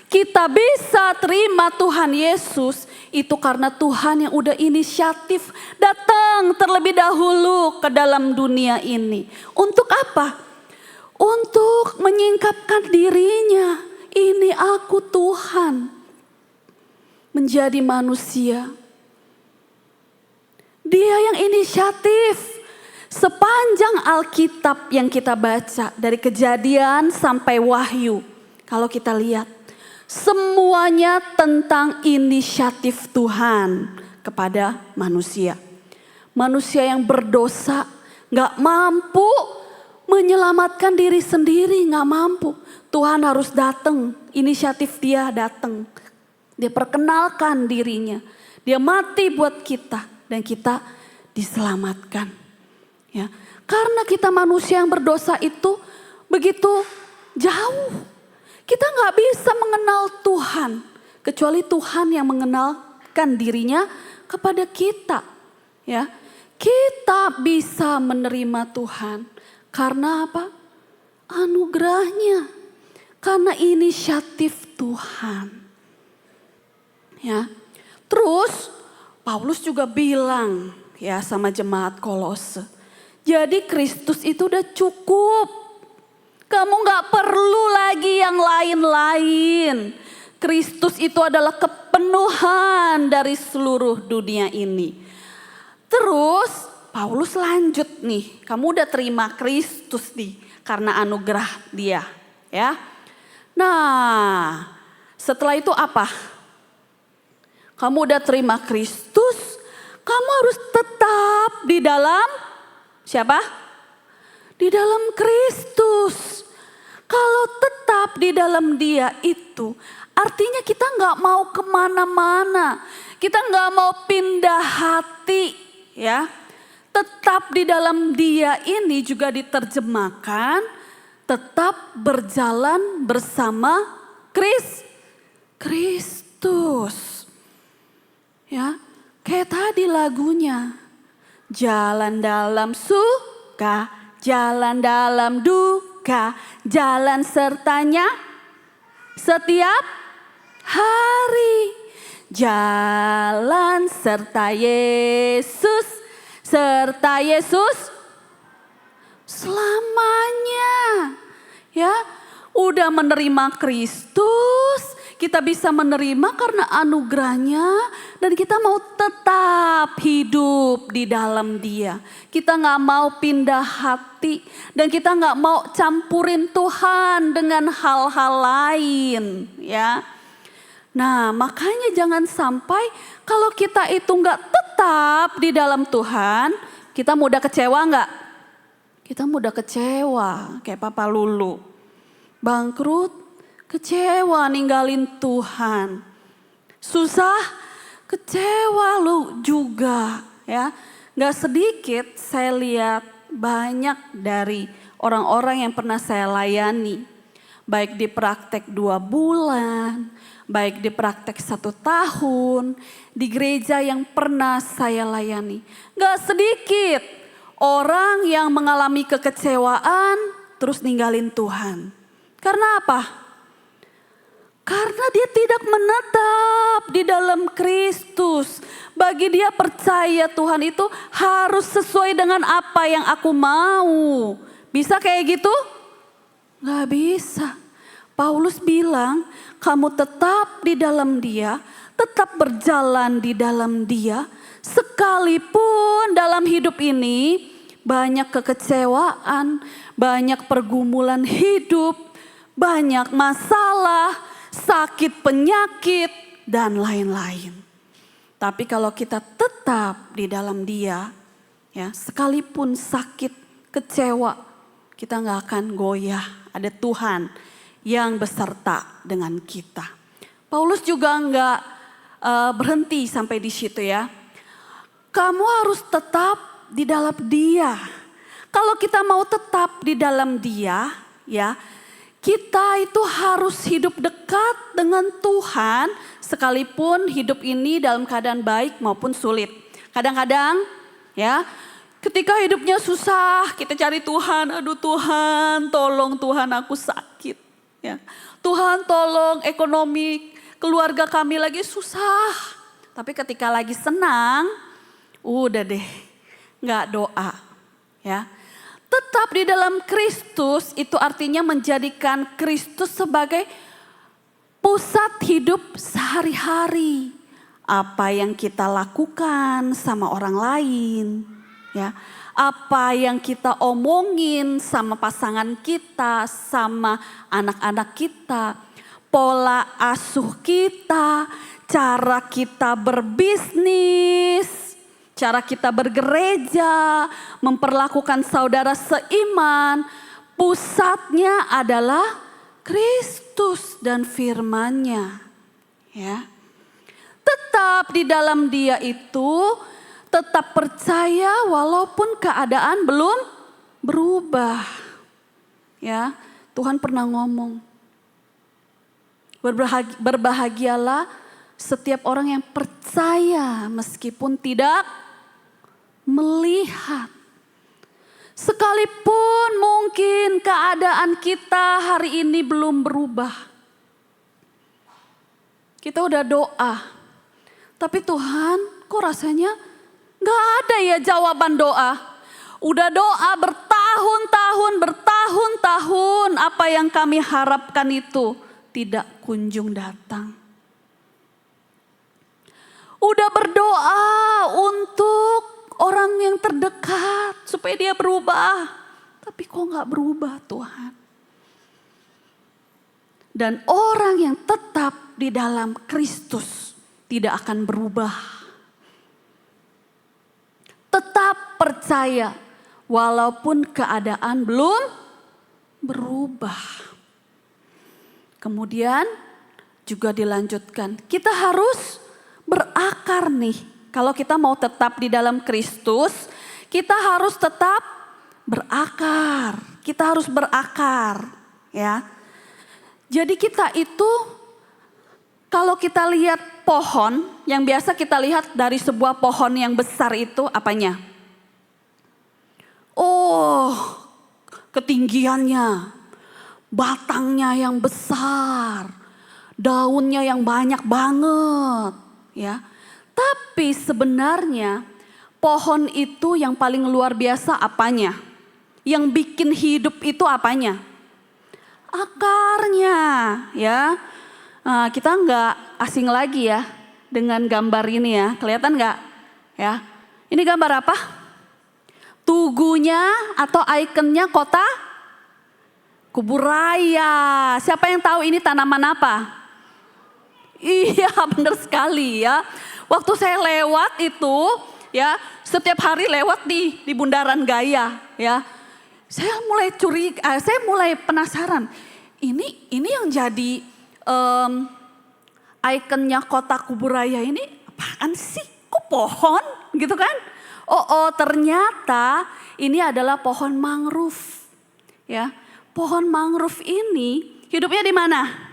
Kita bisa terima Tuhan Yesus itu karena Tuhan yang udah inisiatif datang terlebih dahulu ke dalam dunia ini. Untuk apa? Untuk menyingkapkan dirinya, ini aku Tuhan, menjadi manusia. Dia yang inisiatif. Sepanjang Alkitab yang kita baca dari Kejadian sampai Wahyu, kalau kita lihat semuanya tentang inisiatif Tuhan kepada manusia. Manusia yang berdosa gak mampu menyelamatkan diri sendiri, gak mampu. Tuhan harus datang, inisiatif dia datang. Dia perkenalkan dirinya, dia mati buat kita dan kita diselamatkan. Ya, karena kita manusia yang berdosa itu begitu jauh. Kita gak bisa mengenal Tuhan, kecuali Tuhan yang mengenalkan dirinya kepada kita. Ya, kita bisa menerima Tuhan. Karena apa? Anugerahnya. Karena inisiatif Tuhan. Ya. Terus Paulus juga bilang ya sama jemaat Kolose. Jadi Kristus itu udah cukup. Kamu gak perlu lagi yang lain-lain. Kristus itu adalah kepenuhan dari seluruh dunia ini. Terus Paulus lanjut nih, kamu udah terima Kristus nih karena anugerah dia, ya. Nah, setelah itu apa? Kamu udah terima Kristus, kamu harus tetap di dalam siapa? Di dalam Kristus. Kalau tetap di dalam Dia itu, artinya kita nggak mau kemana-mana, kita nggak mau pindah hati, ya. Tetap di dalam Dia ini juga diterjemahkan tetap berjalan bersama Kristus. Ya, kayak tadi lagunya. Jalan dalam suka, jalan dalam duka, jalan sertanya setiap hari. Jalan serta Yesus selamanya. Ya, udah menerima Kristus, kita bisa menerima karena anugerahnya dan kita mau tetap hidup di dalam Dia. Kita gak mau pindah hati dan kita gak mau campurin Tuhan dengan hal-hal lain, ya. Nah, makanya jangan sampai kalau kita itu gak tetap di dalam Tuhan, kita mudah kecewa gak? Kita mudah kecewa kayak Papa Lulu. Bangkrut, kecewa ninggalin Tuhan. Susah, kecewa lu juga, ya. Gak sedikit saya lihat banyak dari orang-orang yang pernah saya layani. Baik di praktek 2 bulan, baik di praktek 1 tahun, di gereja yang pernah saya layani. Gak sedikit orang yang mengalami kekecewaan terus ninggalin Tuhan. Karena apa? Karena dia tidak menetap di dalam Kristus. Bagi dia percaya Tuhan itu harus sesuai dengan apa yang aku mau. Bisa kayak gitu? Gak bisa. Paulus bilang, kamu tetap di dalam Dia, tetap berjalan di dalam Dia, sekalipun dalam hidup ini banyak kekecewaan, banyak pergumulan hidup, banyak masalah, sakit penyakit, dan lain-lain. Tapi kalau kita tetap di dalam Dia, ya, sekalipun sakit, kecewa, kita gak akan goyah. Ada Tuhan yang beserta dengan kita. Paulus juga enggak berhenti sampai di situ ya. Kamu harus tetap di dalam Dia. Kalau kita mau tetap di dalam Dia, ya, kita itu harus hidup dekat dengan Tuhan sekalipun hidup ini dalam keadaan baik maupun sulit. Kadang-kadang ya, ketika hidupnya susah kita cari Tuhan, aduh Tuhan tolong Tuhan aku sakit. Ya. Tuhan tolong ekonomi keluarga kami lagi susah. Tapi ketika lagi senang, udah deh gak doa. Ya. Tetap di dalam Kristus itu artinya menjadikan Kristus sebagai pusat hidup sehari-hari. Apa yang kita lakukan sama orang lain, ya. Apa yang kita omongin sama pasangan kita, sama anak-anak kita, pola asuh kita, cara kita berbisnis, cara kita bergereja, memperlakukan saudara seiman, pusatnya adalah Kristus dan firman-Nya. Ya. Tetap di dalam Dia itu, tetap percaya walaupun keadaan belum berubah. Ya, Tuhan pernah ngomong, berbahagialah setiap orang yang percaya meskipun tidak melihat. Sekalipun mungkin keadaan kita hari ini belum berubah. Kita udah doa. Tapi Tuhan kok rasanya gak ada ya jawaban doa. Udah doa bertahun-tahun. Apa yang kami harapkan itu tidak kunjung datang. Udah berdoa untuk orang yang terdekat supaya dia berubah. Tapi kok gak berubah Tuhan. Dan orang yang tetap di dalam Kristus tidak akan berubah. Tetap percaya walaupun keadaan belum berubah. Kemudian juga dilanjutkan, kita harus berakar nih. Kalau kita mau tetap di dalam Kristus, kita harus tetap berakar. Kita harus berakar, ya. Jadi kita itu kalau kita lihat pohon, yang biasa kita lihat dari sebuah pohon yang besar itu apanya? Oh, ketinggiannya, batangnya yang besar, daunnya yang banyak banget, ya. Tapi sebenarnya pohon itu yang paling luar biasa apanya? Yang bikin hidup itu apanya? Akarnya, ya. Nah, kita nggak asing lagi ya dengan gambar ini ya. Kelihatan nggak? Ya. Ini gambar apa? Tugunya atau ikonnya kota Kuburaya. Siapa yang tahu ini tanaman apa? Iya, benar sekali ya. Waktu saya lewat itu, ya, setiap hari lewat di Bundaran Gaya, ya. Saya mulai curiga, saya mulai penasaran. Ini yang jadi ikonnya kota Kuburaya ini apaan sih? Kok pohon gitu kan? Oh, ternyata ini adalah pohon mangrove. Ya. Pohon mangrove ini hidupnya di mana?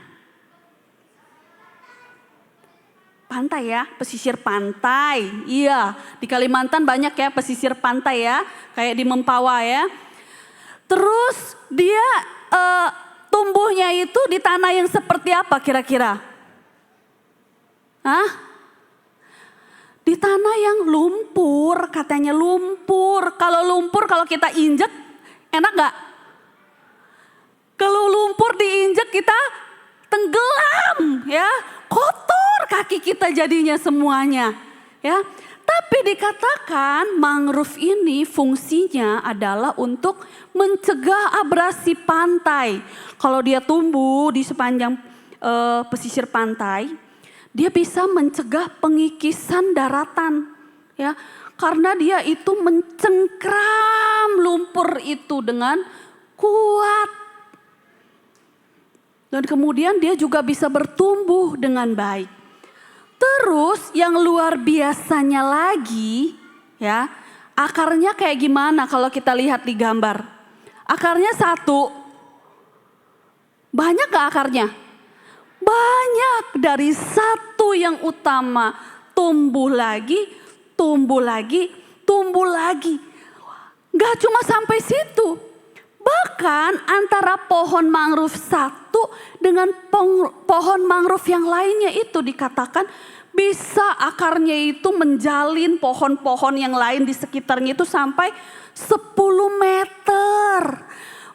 Pantai ya, pesisir pantai. Iya, di Kalimantan banyak ya pesisir pantai ya, kayak di Mempawah ya. Terus dia tumbuhnya itu di tanah yang seperti apa kira-kira? Hah? Di tanah yang lumpur, katanya lumpur. Kalau lumpur kalau kita injek, enak gak? Kalau lumpur diinjek kita tenggelam ya, kotor kaki kita jadinya semuanya ya. Tapi dikatakan mangrove ini fungsinya adalah untuk mencegah abrasi pantai. Kalau dia tumbuh di sepanjang pesisir pantai, dia bisa mencegah pengikisan daratan ya. Karena dia itu mencengkram lumpur itu dengan kuat. Dan kemudian dia juga bisa bertumbuh dengan baik. Terus yang luar biasanya lagi ya, akarnya kayak gimana kalau kita lihat di gambar? Akarnya satu. Banyak gak akarnya? Banyak, dari satu yang utama tumbuh lagi, tumbuh lagi, tumbuh lagi. Gak cuma sampai situ. Bahkan antara pohon mangrove satu dengan pohon mangrove yang lainnya itu dikatakan bisa akarnya itu menjalin pohon-pohon yang lain di sekitarnya itu sampai 10 meter.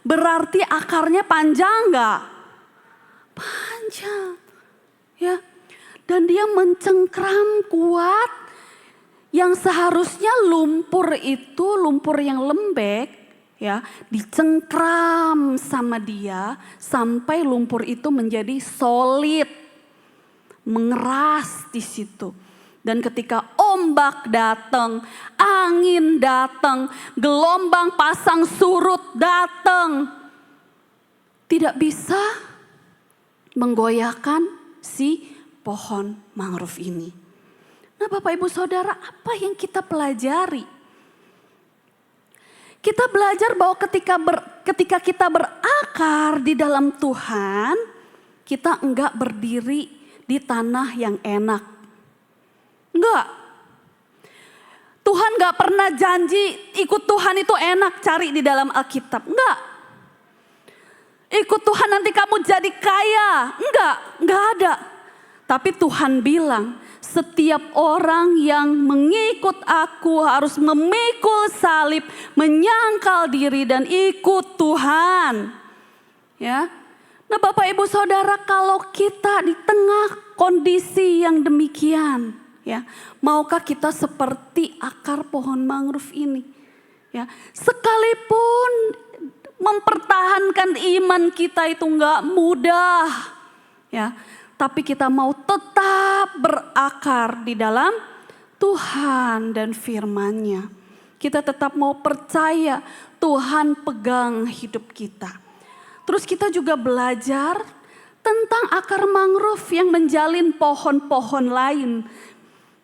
Berarti akarnya panjang gak? Panjang. Ya. Dan dia mencengkram kuat. Yang seharusnya lumpur itu, lumpur yang lembek, ya, dicengkram sama dia sampai lumpur itu menjadi solid, mengeras di situ. Dan ketika ombak datang, angin datang, gelombang pasang surut datang, tidak bisa menggoyahkan si pohon mangrove ini. Nah, Bapak Ibu Saudara, apa yang kita pelajari? Kita belajar bahwa ketika kita berakar di dalam Tuhan, kita enggak berdiri di tanah yang enak. Enggak. Tuhan enggak pernah janji ikut Tuhan itu enak, cari di dalam Alkitab. Enggak. Ikut Tuhan nanti kamu jadi kaya. Enggak ada. Tapi Tuhan bilang, setiap orang yang mengikut aku harus memikul salib, menyangkal diri dan ikut Tuhan. Ya. Nah, Bapak Ibu Saudara, kalau kita di tengah kondisi yang demikian, ya, maukah kita seperti akar pohon mangrove ini? Ya, sekalipun mempertahankan iman kita itu enggak mudah. Ya. Tapi kita mau tetap berakar di dalam Tuhan dan firman-Nya. Kita tetap mau percaya Tuhan pegang hidup kita. Terus kita juga belajar tentang akar mangrove yang menjalin pohon-pohon lain.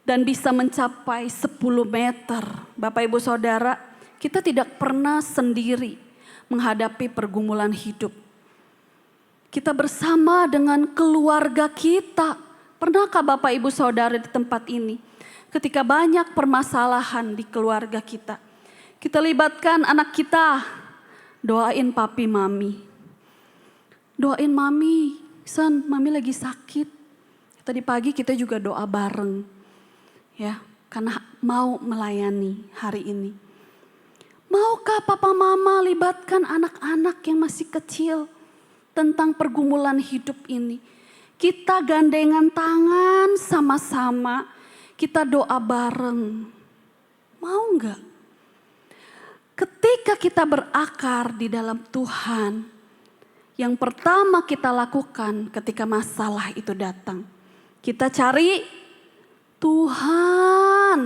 Dan bisa mencapai 10 meter. Bapak Ibu Saudara, kita tidak pernah sendiri menghadapi pergumulan hidup. Kita bersama dengan keluarga kita. Pernahkah Bapak Ibu Saudara di tempat ini? Ketika banyak permasalahan di keluarga kita. Kita libatkan anak kita. Doain papi mami. Doain mami. Son, mami lagi sakit. Tadi pagi kita juga doa bareng. Ya, karena mau melayani hari ini. Maukah papa mama libatkan anak-anak yang masih kecil? Tentang pergumulan hidup ini. Kita gandengan tangan sama-sama. Kita doa bareng. Mau enggak? Ketika kita berakar di dalam Tuhan. Yang pertama kita lakukan ketika masalah itu datang. Kita cari Tuhan.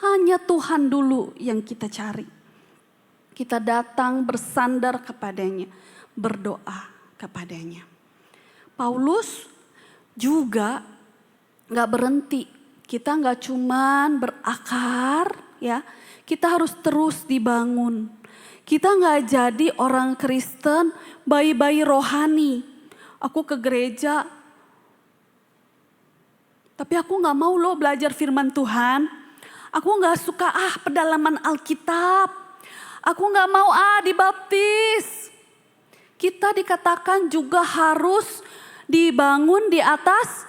Hanya Tuhan dulu yang kita cari. Kita datang bersandar kepadanya. Berdoa kepadanya. Paulus juga gak berhenti. Kita gak cuman berakar, ya. Kita harus terus dibangun. Kita gak jadi orang Kristen bayi-bayi rohani. Aku ke gereja, tapi aku gak mau loh belajar firman Tuhan. Aku gak suka pedalaman Alkitab. Aku gak mau dibaptis. Kita dikatakan juga harus dibangun di atas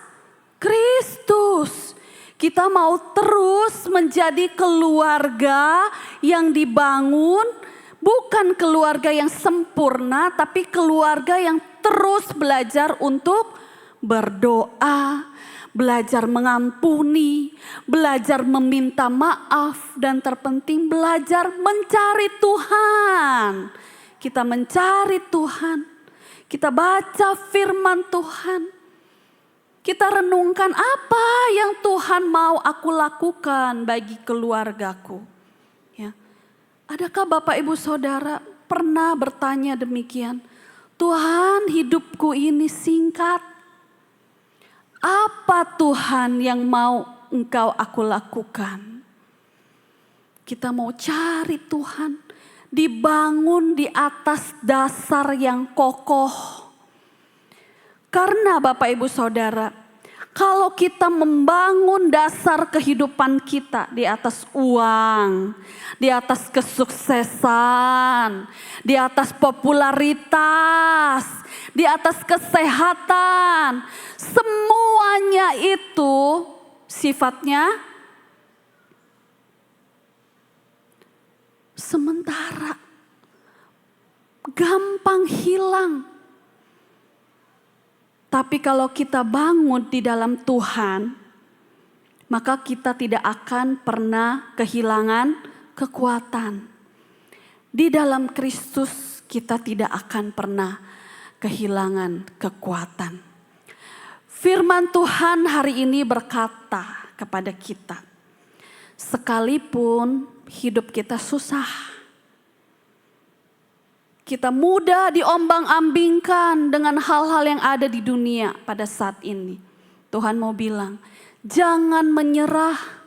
Kristus. Kita mau terus menjadi keluarga yang dibangun, bukan keluarga yang sempurna, tapi keluarga yang terus belajar untuk berdoa, belajar mengampuni, belajar meminta maaf, dan terpenting belajar mencari Tuhan. Kita mencari Tuhan, kita baca firman Tuhan, kita renungkan apa yang Tuhan mau aku lakukan bagi keluargaku. Ya. Adakah Bapak Ibu Saudara pernah bertanya demikian? Tuhan, hidupku ini singkat. Apa Tuhan yang mau aku lakukan? Kita mau cari Tuhan, dibangun di atas dasar yang kokoh. Karena Bapak Ibu Saudara, kalau kita membangun dasar kehidupan kita di atas uang, di atas kesuksesan, di atas popularitas, di atas kesehatan, semuanya itu sifatnya sementara, gampang hilang. Tapi kalau kita bangun di dalam Tuhan, maka kita tidak akan pernah kehilangan kekuatan. Di dalam Kristus kita tidak akan pernah kehilangan kekuatan. Firman Tuhan hari ini berkata kepada kita, sekalipun hidup kita susah, kita mudah diombang-ambingkan dengan hal-hal yang ada di dunia pada saat ini. Tuhan mau bilang, jangan menyerah.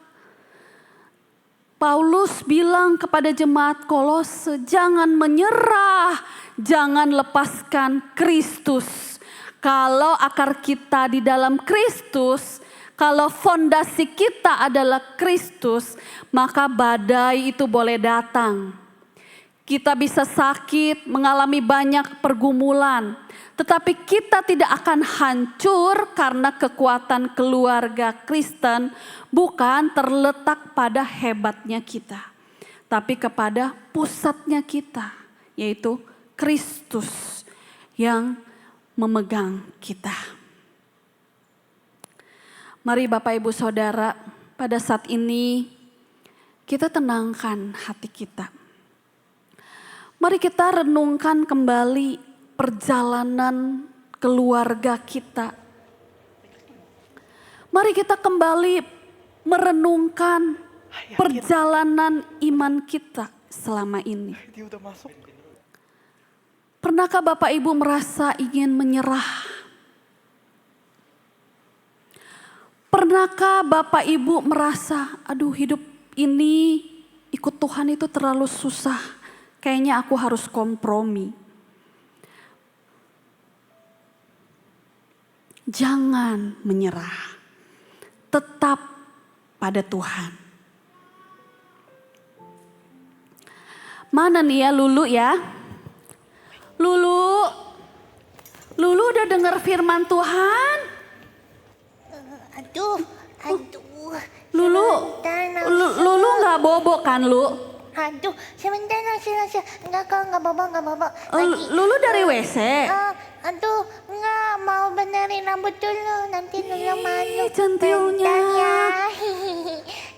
Paulus bilang kepada jemaat Kolose, jangan menyerah, jangan lepaskan Kristus. Kalau akar kita di dalam Kristus, kalau fondasi kita adalah Kristus, maka badai itu boleh datang. Kita bisa sakit, mengalami banyak pergumulan. Tetapi kita tidak akan hancur karena kekuatan keluarga Kristen bukan terletak pada hebatnya kita. Tapi kepada pusatnya kita, yaitu Kristus yang memegang kita. Mari Bapak Ibu Saudara, pada saat ini kita tenangkan hati kita. Mari kita renungkan kembali perjalanan keluarga kita. Mari kita kembali merenungkan perjalanan iman kita selama ini. Pernahkah Bapak Ibu merasa ingin menyerah? Pernahkah Bapak Ibu merasa, aduh hidup ini ikut Tuhan itu terlalu susah. Kayaknya aku harus kompromi. Jangan menyerah. Tetap pada Tuhan. Mana nih ya Lulu ya? Lulu udah dengar firman Tuhan? Aduh. Lulu nggak bobo kan Lu? Aduh, sebentar. Enggak kok, enggak bobo. Lulu dari WC? Aduh, enggak mau benerin rambut dulu, nanti Lulu malu. Centilnya.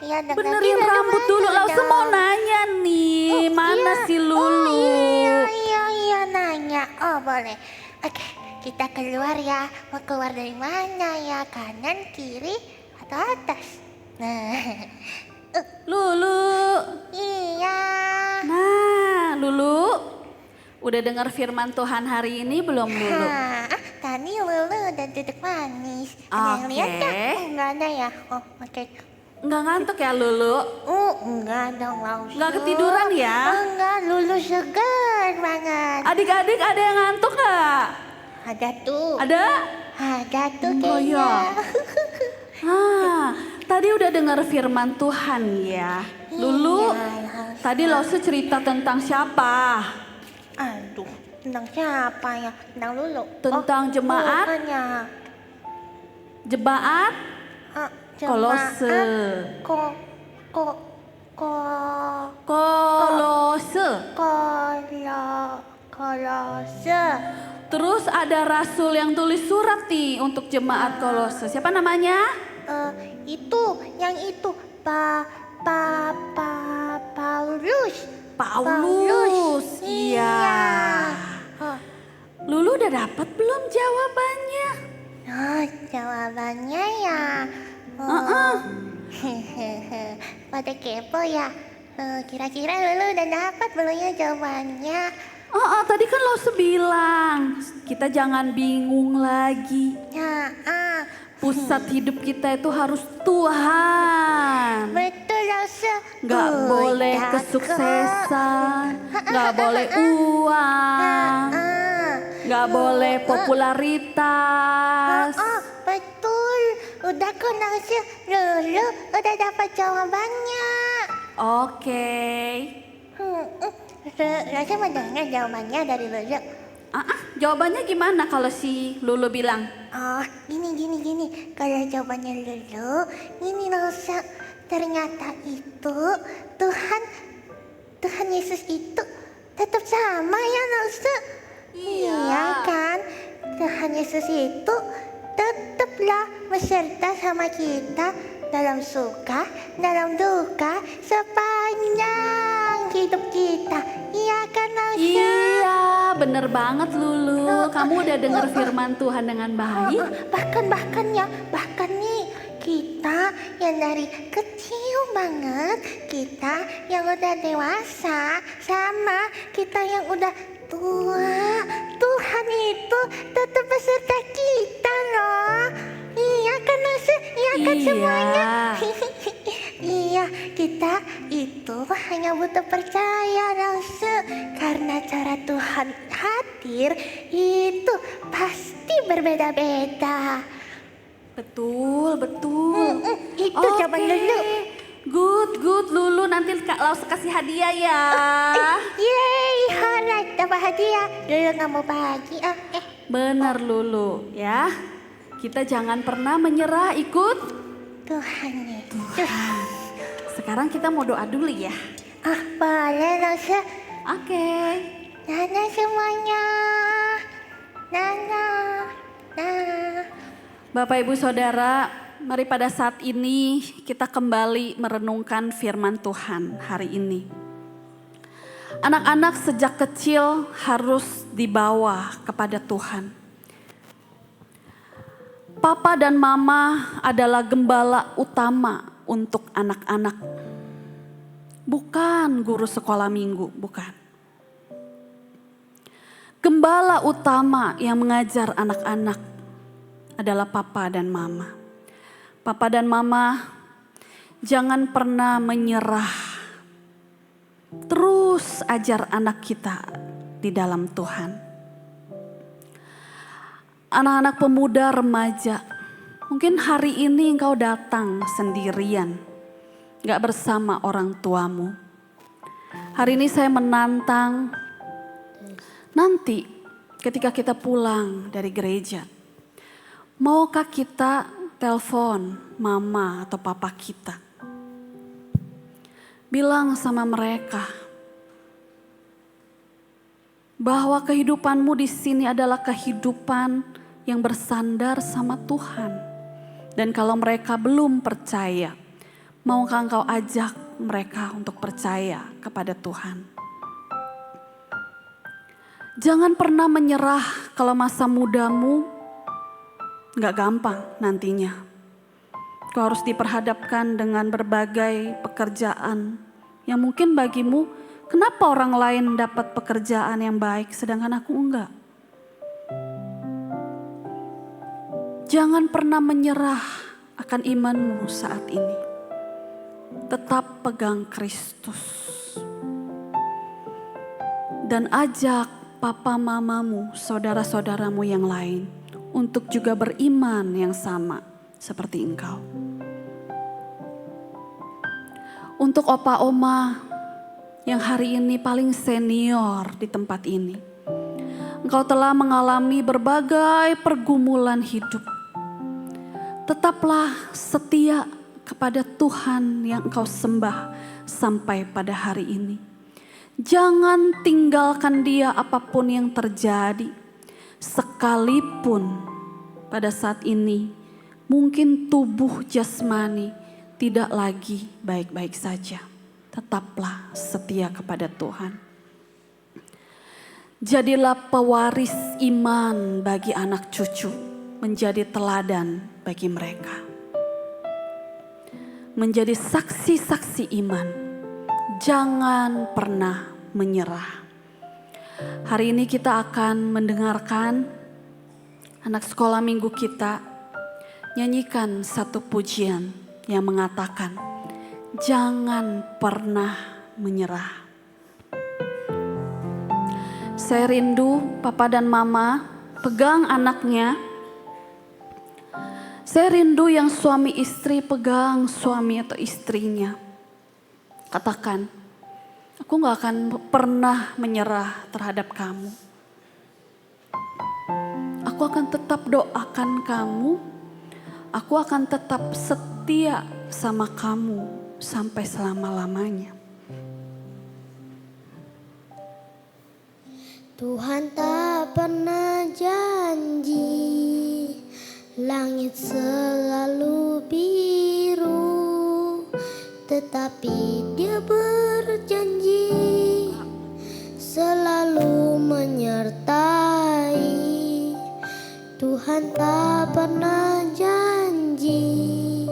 Ya, Benerin rambut dulu, langsung mau nanya nih, mana si Lulu? Iya, nanya. Oh, boleh. Oke, kita keluar ya. Mau keluar dari mana ya? Kanan, kiri, atau atas? Nah. Lulu. Iya. Nah, Lulu, udah dengar firman Tuhan hari ini belum Lulu? Tadi Lulu udah duduk manis. Ada yang lihat nggak? Enggak ada ya? Oh, oke. Nggak ngantuk ya Lulu? Enggak dong, Laus. Nggak ketiduran ya? Enggak, Lulu segar banget. Adik-adik ada yang ngantuk nggak? Ada tuh. Ada? Ada tuh Oh, kayaknya. Tadi udah dengar firman Tuhan ya. Lulu, tadi Lausu cerita tentang siapa? Aduh, tentang siapa ya? Tentang Lulu. Tentang jemaat? Bukannya. Jemaat Kolose. Kolose. Terus ada rasul yang tulis surat nih untuk jemaat Kolose. Siapa namanya? Yang itu Paulus. Iya. Lulu udah dapat belum jawabannya? Jawabannya ya. Pada kepo ya. Kira-kira Lulu udah dapat belum ya jawabannya? Tadi kan lo bilang kita jangan bingung lagi. Pusat hidup kita itu harus Tuhan. Betul Elsa. Gak boleh kesuksesan, gak boleh uang, gak boleh popularitas. Betul. Udah kok Elsa. Lulu udah dapat jawabannya. Oke. Elsa mau dengar jawabannya dari Lulu. Jawabannya gimana kalau si Lulu bilang? Oh, gini. Kalau jawabannya Lulu, gini Elsa. Ternyata itu Tuhan Yesus itu tetap sama ya Elsa. Iya kan? Tuhan Yesus itu tetaplah beserta sama kita dalam suka, dalam duka, sepanjang hidup kita. Iya kan Elsa? Iya, bener banget Lulu. Kamu udah dengar firman Tuhan dengan baik. Bahkan nih kita yang dari kecil banget, kita yang udah dewasa, sama kita yang udah tua, Tuhan itu tetap beserta kita loh. Iya kan Elsa? Iya kan semuanya? Iya, kita itu hanya butuh percaya Elsa. Karena cara Tuhan hadir itu pasti berbeda-beda. Betul. Itu jawaban Lulu. Good Lulu. Nanti Kak Laus kasih hadiah ya. Yeay, alright, dapat hadiah. Lulu nggak mau bahagia. Bener Lulu ya. Kita jangan pernah menyerah, ikut Tuhan Yesus. Sekarang kita mau doa dulu ya. Boleh Elsa. Oke. Nana semuanya. Nana. Bapak Ibu Saudara, mari pada saat ini kita kembali merenungkan firman Tuhan hari ini. Anak-anak sejak kecil harus dibawa kepada Tuhan. Papa dan Mama adalah gembala utama untuk anak-anak. Bukan guru sekolah minggu, bukan. Gembala utama yang mengajar anak-anak adalah Papa dan Mama. Papa dan Mama jangan pernah menyerah. Terus ajar anak kita di dalam Tuhan. Anak-anak pemuda remaja, mungkin hari ini engkau datang sendirian, gak bersama orang tuamu. Hari ini saya menantang, nanti ketika kita pulang dari gereja, maukah kita telepon mama atau papa kita? Bilang sama mereka bahwa kehidupanmu di sini adalah kehidupan yang bersandar sama Tuhan. Dan kalau mereka belum percaya, maukah engkau ajak mereka untuk percaya kepada Tuhan? Jangan pernah menyerah kalau masa mudamu gak gampang nantinya. Kau harus diperhadapkan dengan berbagai pekerjaan yang mungkin bagimu, kenapa orang lain dapat pekerjaan yang baik sedangkan aku enggak? Jangan pernah menyerah akan imanmu saat ini. Tetap pegang Kristus. Dan ajak papa mamamu, saudara-saudaramu yang lain untuk juga beriman yang sama seperti engkau. Untuk opa oma yang hari ini paling senior di tempat ini. Engkau telah mengalami berbagai pergumulan hidup. Tetaplah setia kepada Tuhan yang engkau sembah sampai pada hari ini. Jangan tinggalkan Dia apapun yang terjadi. Sekalipun pada saat ini mungkin tubuh jasmani tidak lagi baik-baik saja. Tetaplah setia kepada Tuhan. Jadilah pewaris iman bagi anak cucu, menjadi teladan bagi mereka. Menjadi saksi-saksi iman, jangan pernah menyerah. Hari ini kita akan mendengarkan anak sekolah minggu kita nyanyikan satu pujian yang mengatakan, jangan pernah menyerah. Saya rindu papa dan mama pegang anaknya. Saya rindu yang suami istri pegang suami atau istrinya. Katakan, aku gak akan pernah menyerah terhadap kamu. Aku akan tetap doakan kamu. Aku akan tetap setia sama kamu sampai selama-lamanya. Tuhan tak pernah janji langit selalu biru, tetapi Dia berjanji selalu menyertai. Tuhan tak pernah janji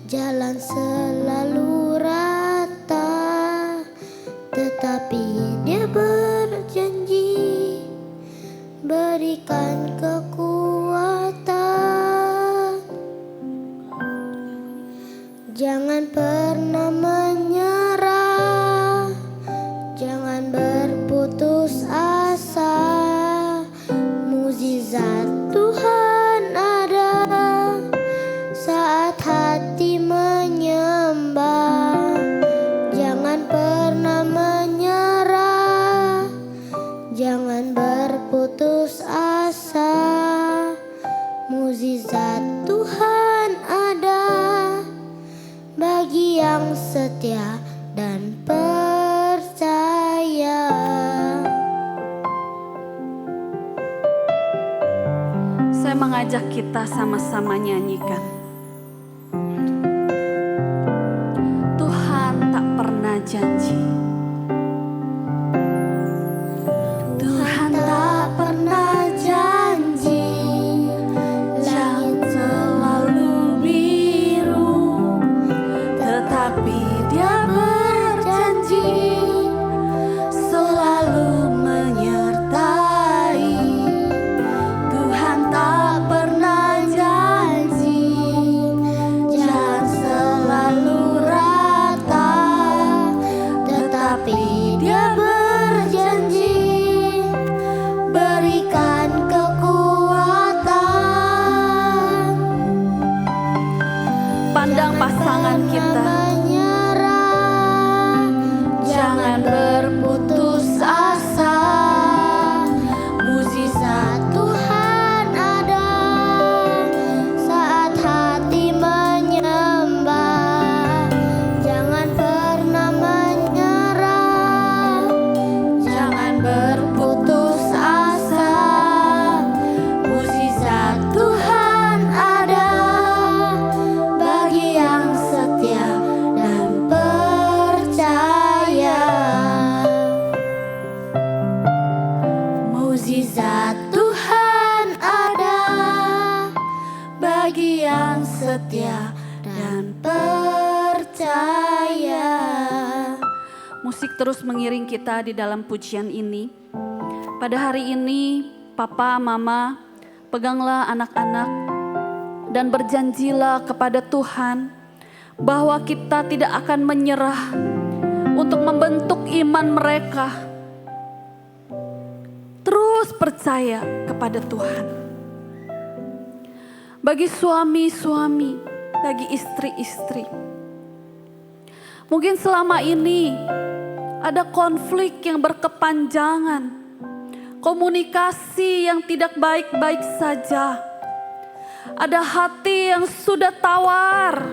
jalan selalu rata, tetapi Dia berjanji berikan kekuatan. Jangan pernah menyerah, jangan berputus asa. Mukjizat Tuhan ada saat hati menyembah. Jangan pernah menyerah, jangan berputus asa. Mukjizat Tuhan ada bagi yang setia dan percaya. Saya mengajak kita sama-sama nyanyikan. Tuhan tak pernah janji. Tuhan tak pernah janji langit selalu biru, tetapi Dia berjanji selalu menyertai. Tuhan tak pernah janji jalan selalu rata, tetapi Dia berjanji berikan kekuatan. Pandang pasangan kita, Menyerah, jangan berputus asa. mukjizat Tuhan ada saat hati menyembah. Jangan pernah menyerah, Jangan berputus asa. mukjizat Tuhan ada bagi yang setia dan percaya. Mukjizat Tuhan ada bagi yang setia dan percaya. Musik terus mengiring kita di dalam pujian ini. Pada hari ini, papa, mama, peganglah anak-anak dan berjanjilah kepada Tuhan bahwa kita tidak akan menyerah untuk membentuk iman mereka. Terus percaya kepada Tuhan. Bagi suami-suami, bagi istri-istri, mungkin selama ini ada konflik yang berkepanjangan, komunikasi yang tidak baik-baik saja, ada hati yang sudah tawar.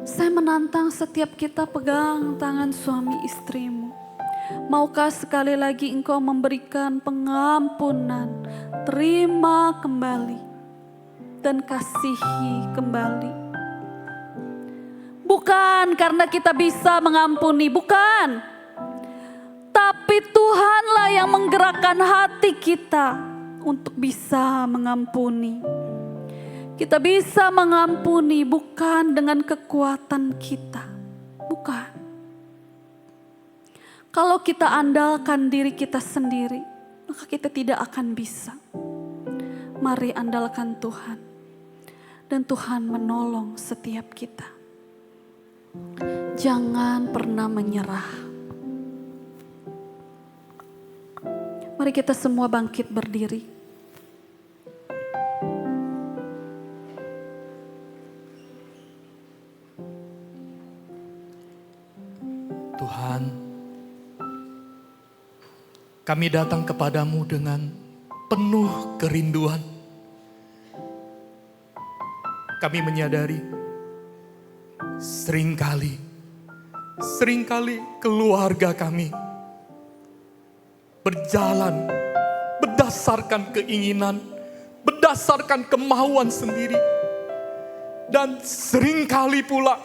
Saya menantang setiap kita pegang tangan suami istrimu. Maukah sekali lagi engkau memberikan pengampunan, terima kembali, dan kasihi kembali. Bukan karena kita bisa mengampuni, bukan. Tapi Tuhanlah yang menggerakkan hati kita untuk bisa mengampuni. Kita bisa mengampuni bukan dengan kekuatan kita, bukan. Kalau kita andalkan diri kita sendiri, maka kita tidak akan bisa. Mari andalkan Tuhan. dan Tuhan menolong setiap kita. Jangan pernah menyerah. Mari kita semua bangkit berdiri. Tuhan, kami datang kepadamu dengan penuh kerinduan. Kami menyadari seringkali keluarga kami berjalan berdasarkan keinginan, berdasarkan kemauan sendiri. Dan seringkali pula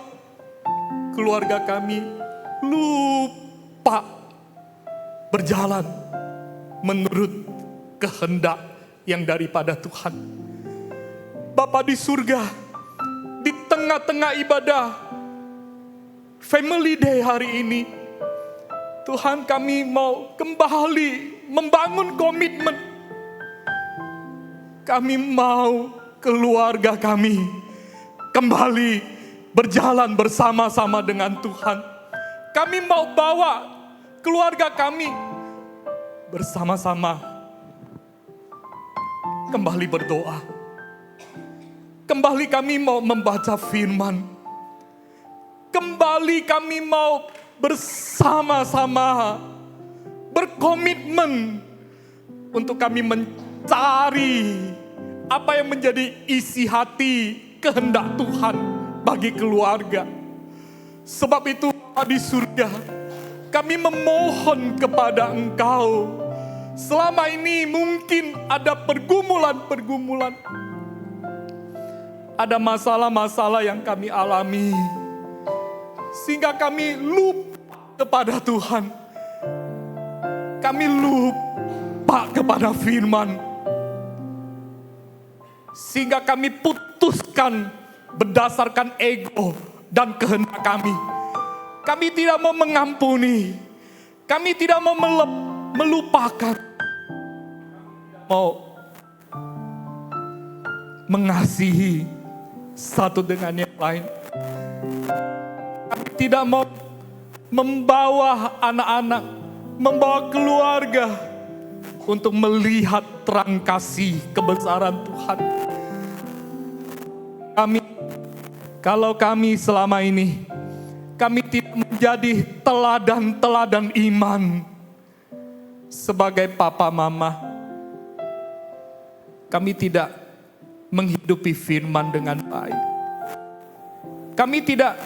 keluarga kami lupa berjalan menurut kehendak yang daripada Tuhan. Bapa di surga, di tengah-tengah ibadah Family Day hari ini, Tuhan, kami mau kembali membangun komitmen. Kami mau keluarga kami kembali berjalan bersama-sama dengan Tuhan. Kami mau bawa keluarga kami bersama-sama kembali berdoa. Kembali kami mau membaca firman. Kembali kami mau bersama-sama berkomitmen untuk kami mencari apa yang menjadi isi hati kehendak Tuhan bagi keluarga. Sebab itu di surga kami memohon kepada Engkau. Selama ini mungkin ada pergumulan-pergumulan, ada masalah-masalah yang kami alami, sehingga kami lupa kepada Tuhan. Kami lupa kepada firman, sehingga kami putuskan berdasarkan ego dan kehendak kami. Kami tidak mau mengampuni, kami tidak mau melupakan, mau mengasihi satu dengan yang lain. Kami tidak mau membawa anak-anak, membawa keluarga untuk melihat terang kasih kebesaran Tuhan. Kalau kami selama ini, kami tidak menjadi teladan-teladan iman sebagai papa mama. Kami tidak menghidupi firman dengan baik. Kami tidak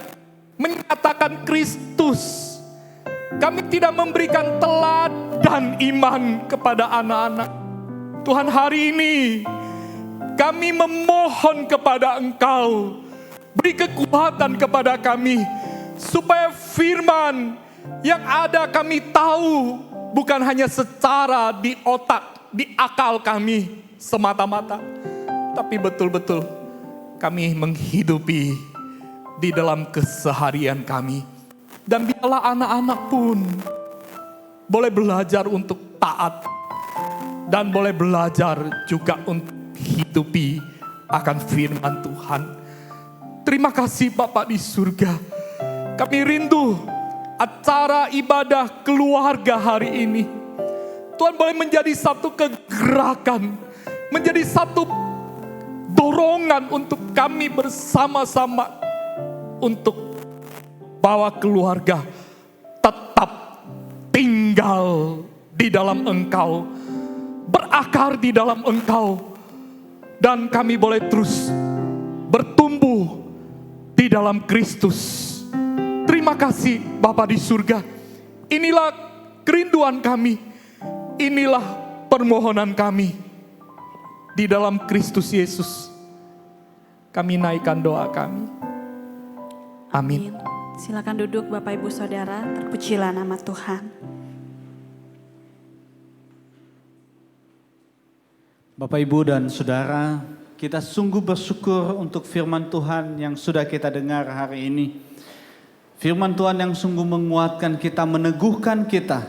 menyatakan Kristus. Kami tidak memberikan teladan iman kepada anak-anak. Tuhan, hari ini kami memohon kepada Engkau, beri kekuatan kepada kami, supaya firman yang ada kami tahu bukan hanya secara di otak, di akal kami semata-mata, tapi betul-betul kami menghidupi di dalam keseharian kami. Dan biarlah anak-anak pun boleh belajar untuk taat, dan boleh belajar juga untuk hidupi akan firman Tuhan. Terima kasih Bapa di surga. Kami rindu acara ibadah keluarga hari ini, Tuhan, boleh menjadi satu kegerakan, menjadi satu dorongan untuk kami bersama-sama untuk bawa keluarga tetap tinggal di dalam Engkau, berakar di dalam Engkau, dan kami boleh terus bertumbuh di dalam Kristus. Terima kasih Bapa di surga. Inilah kerinduan kami, inilah permohonan kami. Di dalam Kristus Yesus kami naikkan doa kami. Amin. Silakan duduk Bapak Ibu Saudara, terpujilah nama Tuhan. Bapak Ibu dan Saudara, kita sungguh bersyukur untuk firman Tuhan yang sudah kita dengar hari ini. Firman Tuhan yang sungguh menguatkan kita, meneguhkan kita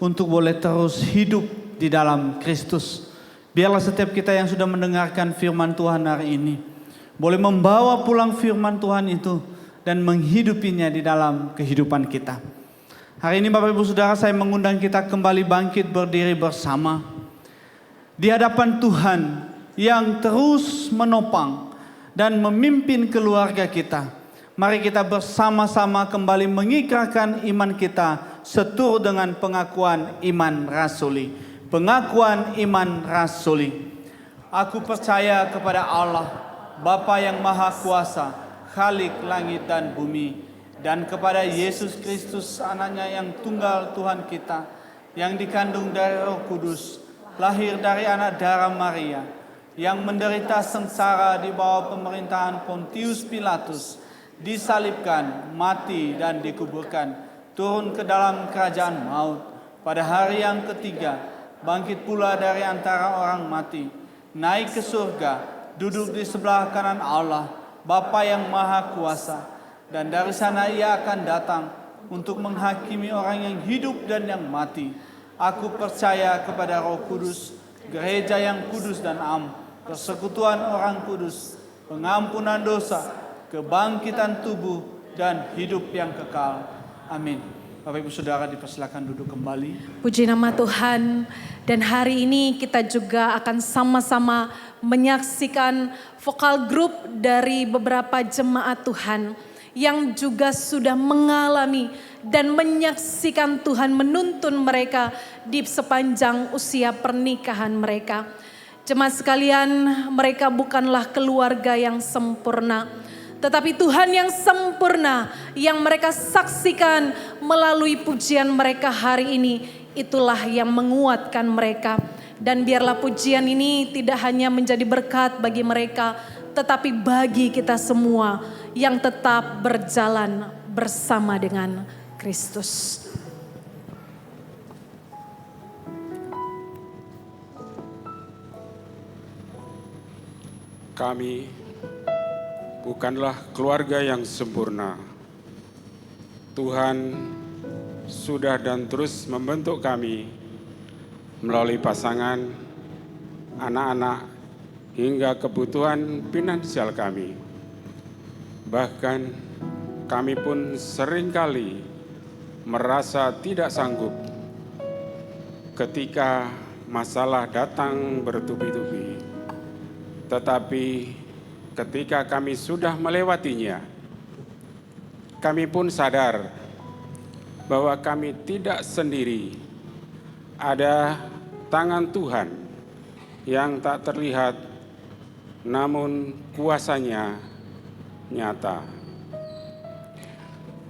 untuk boleh terus hidup di dalam Kristus. Biarlah setiap kita yang sudah mendengarkan firman Tuhan hari ini boleh membawa pulang firman Tuhan itu dan menghidupinya di dalam kehidupan kita. Hari ini Bapak Ibu Saudara, saya mengundang kita kembali bangkit berdiri bersama di hadapan Tuhan yang terus menopang dan memimpin keluarga kita. Mari kita bersama-sama kembali mengikrarkan iman kita seturut dengan pengakuan iman rasuli. Pengakuan iman rasuli. Aku percaya kepada Allah, Bapa yang Maha Kuasa, Khalik langit dan bumi, dan kepada Yesus Kristus anaknya yang tunggal Tuhan kita, yang dikandung dari Roh Kudus, lahir dari anak darah Maria, yang menderita sengsara di bawah pemerintahan Pontius Pilatus, disalibkan, mati dan dikuburkan, turun ke dalam kerajaan maut, pada hari yang ketiga, bangkit pula dari antara orang mati, naik ke surga, duduk di sebelah kanan Allah, Bapa yang Maha Kuasa, dan dari sana ia akan datang untuk menghakimi orang yang hidup dan yang mati. Aku percaya kepada Roh Kudus, gereja yang kudus dan am, persekutuan orang kudus, pengampunan dosa, kebangkitan tubuh, dan hidup yang kekal. Amin. Bapak Ibu Saudara dipersilakan duduk kembali. Puji nama Tuhan, dan hari ini kita juga akan sama-sama menyaksikan vokal grup dari beberapa jemaat Tuhan yang juga sudah mengalami dan menyaksikan Tuhan menuntun mereka di sepanjang usia pernikahan mereka. Jemaat sekalian, mereka bukanlah keluarga yang sempurna, tetapi Tuhan yang sempurna yang mereka saksikan melalui pujian mereka hari ini, itulah yang menguatkan mereka. Dan biarlah pujian ini tidak hanya menjadi berkat bagi mereka, tetapi bagi kita semua yang tetap berjalan bersama dengan Kristus. Kami bukanlah keluarga yang sempurna. Tuhan sudah dan terus membentuk kami melalui pasangan, anak-anak, hingga kebutuhan finansial kami. Bahkan kami pun seringkali merasa tidak sanggup ketika masalah datang bertubi-tubi. Tetapi ketika kami sudah melewatinya, kami pun sadar bahwa kami tidak sendiri. Ada tangan Tuhan yang tak terlihat, namun kuasanya nyata.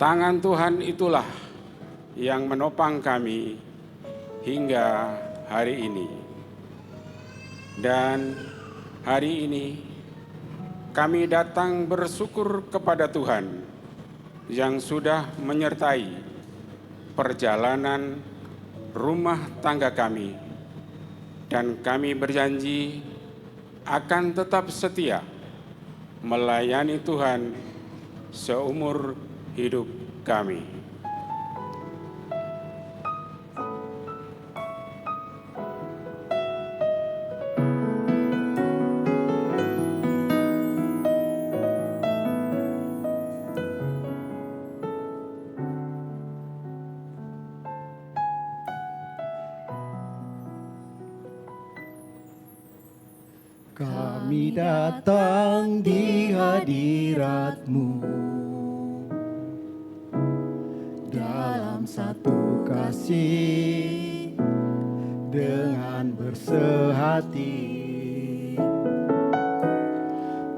Tangan Tuhan itulah yang menopang kami hingga hari ini. Dan hari ini kami datang bersyukur kepada Tuhan yang sudah menyertai perjalanan rumah tangga kami, dan kami berjanji akan tetap setia melayani Tuhan seumur hidup kami. Kami datang di hadirat-Mu dalam satu kasih dengan bersehati,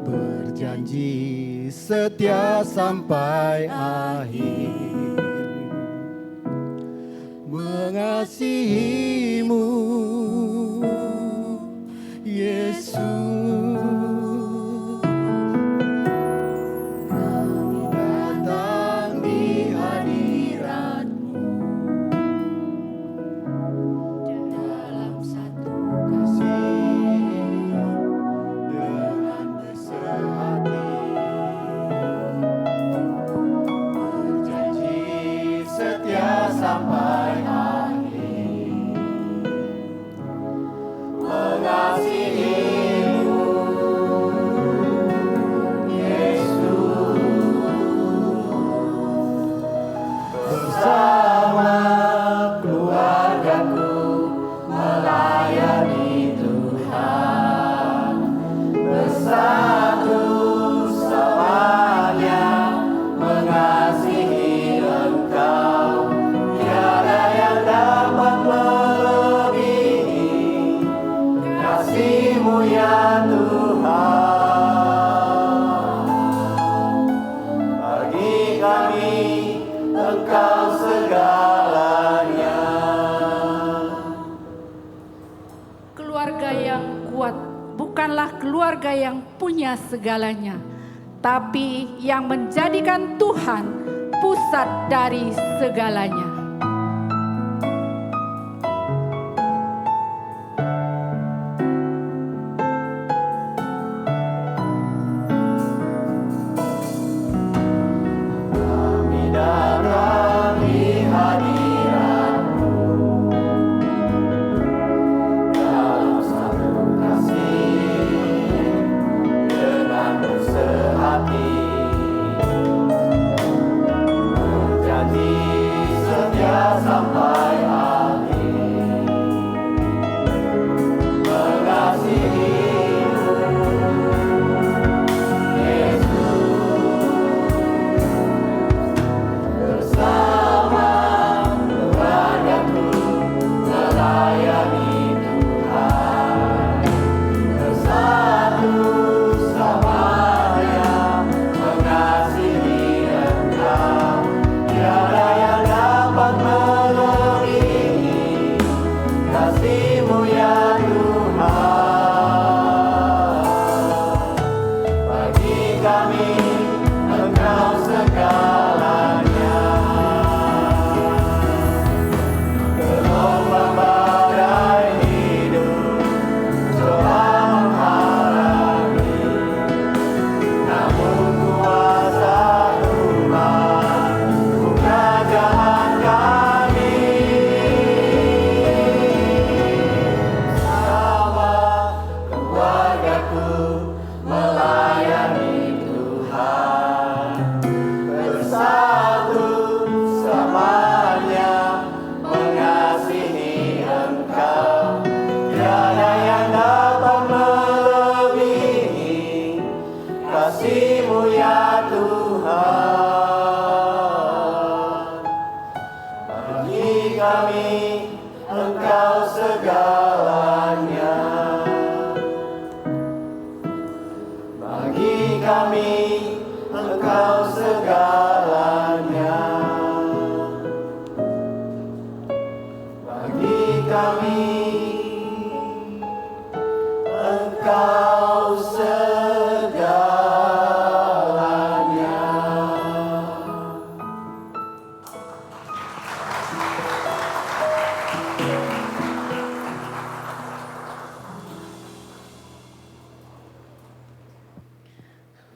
berjanji setia sampai akhir, mengasihi-Mu Yesus. Kami datang di hadirat-Mu dalam satu kasih dengan bersehati, berjanji setia sampai akhir, mengasihi-Mu kuat bukanlah keluarga yang punya segalanya, tapi yang menjadikan Tuhan pusat dari segalanya.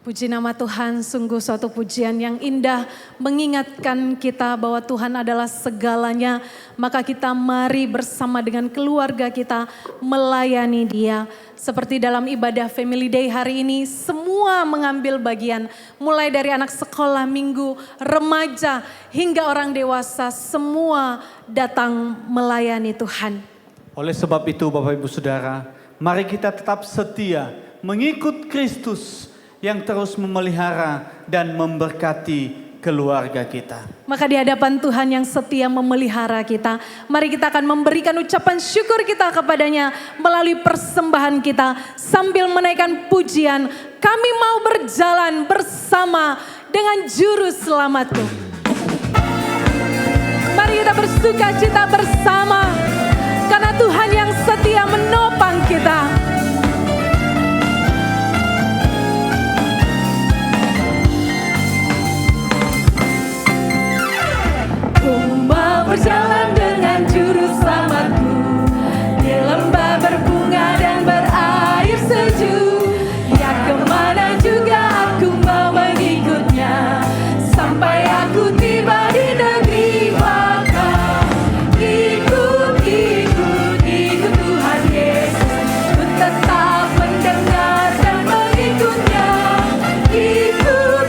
Puji nama Tuhan, sungguh suatu pujian yang indah mengingatkan kita bahwa Tuhan adalah segalanya. Maka kita mari bersama dengan keluarga kita melayani Dia. Seperti dalam ibadah Family Day hari ini, semua mengambil bagian. Mulai dari anak sekolah minggu, remaja, hingga orang dewasa, semua datang melayani Tuhan. Oleh sebab itu Bapak Ibu Saudara, mari kita tetap setia mengikut Kristus yang terus memelihara dan memberkati keluarga kita. Maka di hadapan Tuhan yang setia memelihara kita, mari kita akan memberikan ucapan syukur kita kepadanya melalui persembahan kita sambil menaikkan pujian. Kami mau berjalan bersama dengan Juru Selamatku. Mari kita bersuka cita bersama karena Tuhan yang setia menopang kita. Berjalan dengan Juru Selamatku di lembah berbunga dan berair sejuk. Ya kemana juga aku mau mengikutnya sampai aku tiba di negeri baka. Ikut Tuhan Yesus, ku tetap mendengar dan mengikutnya. Ikut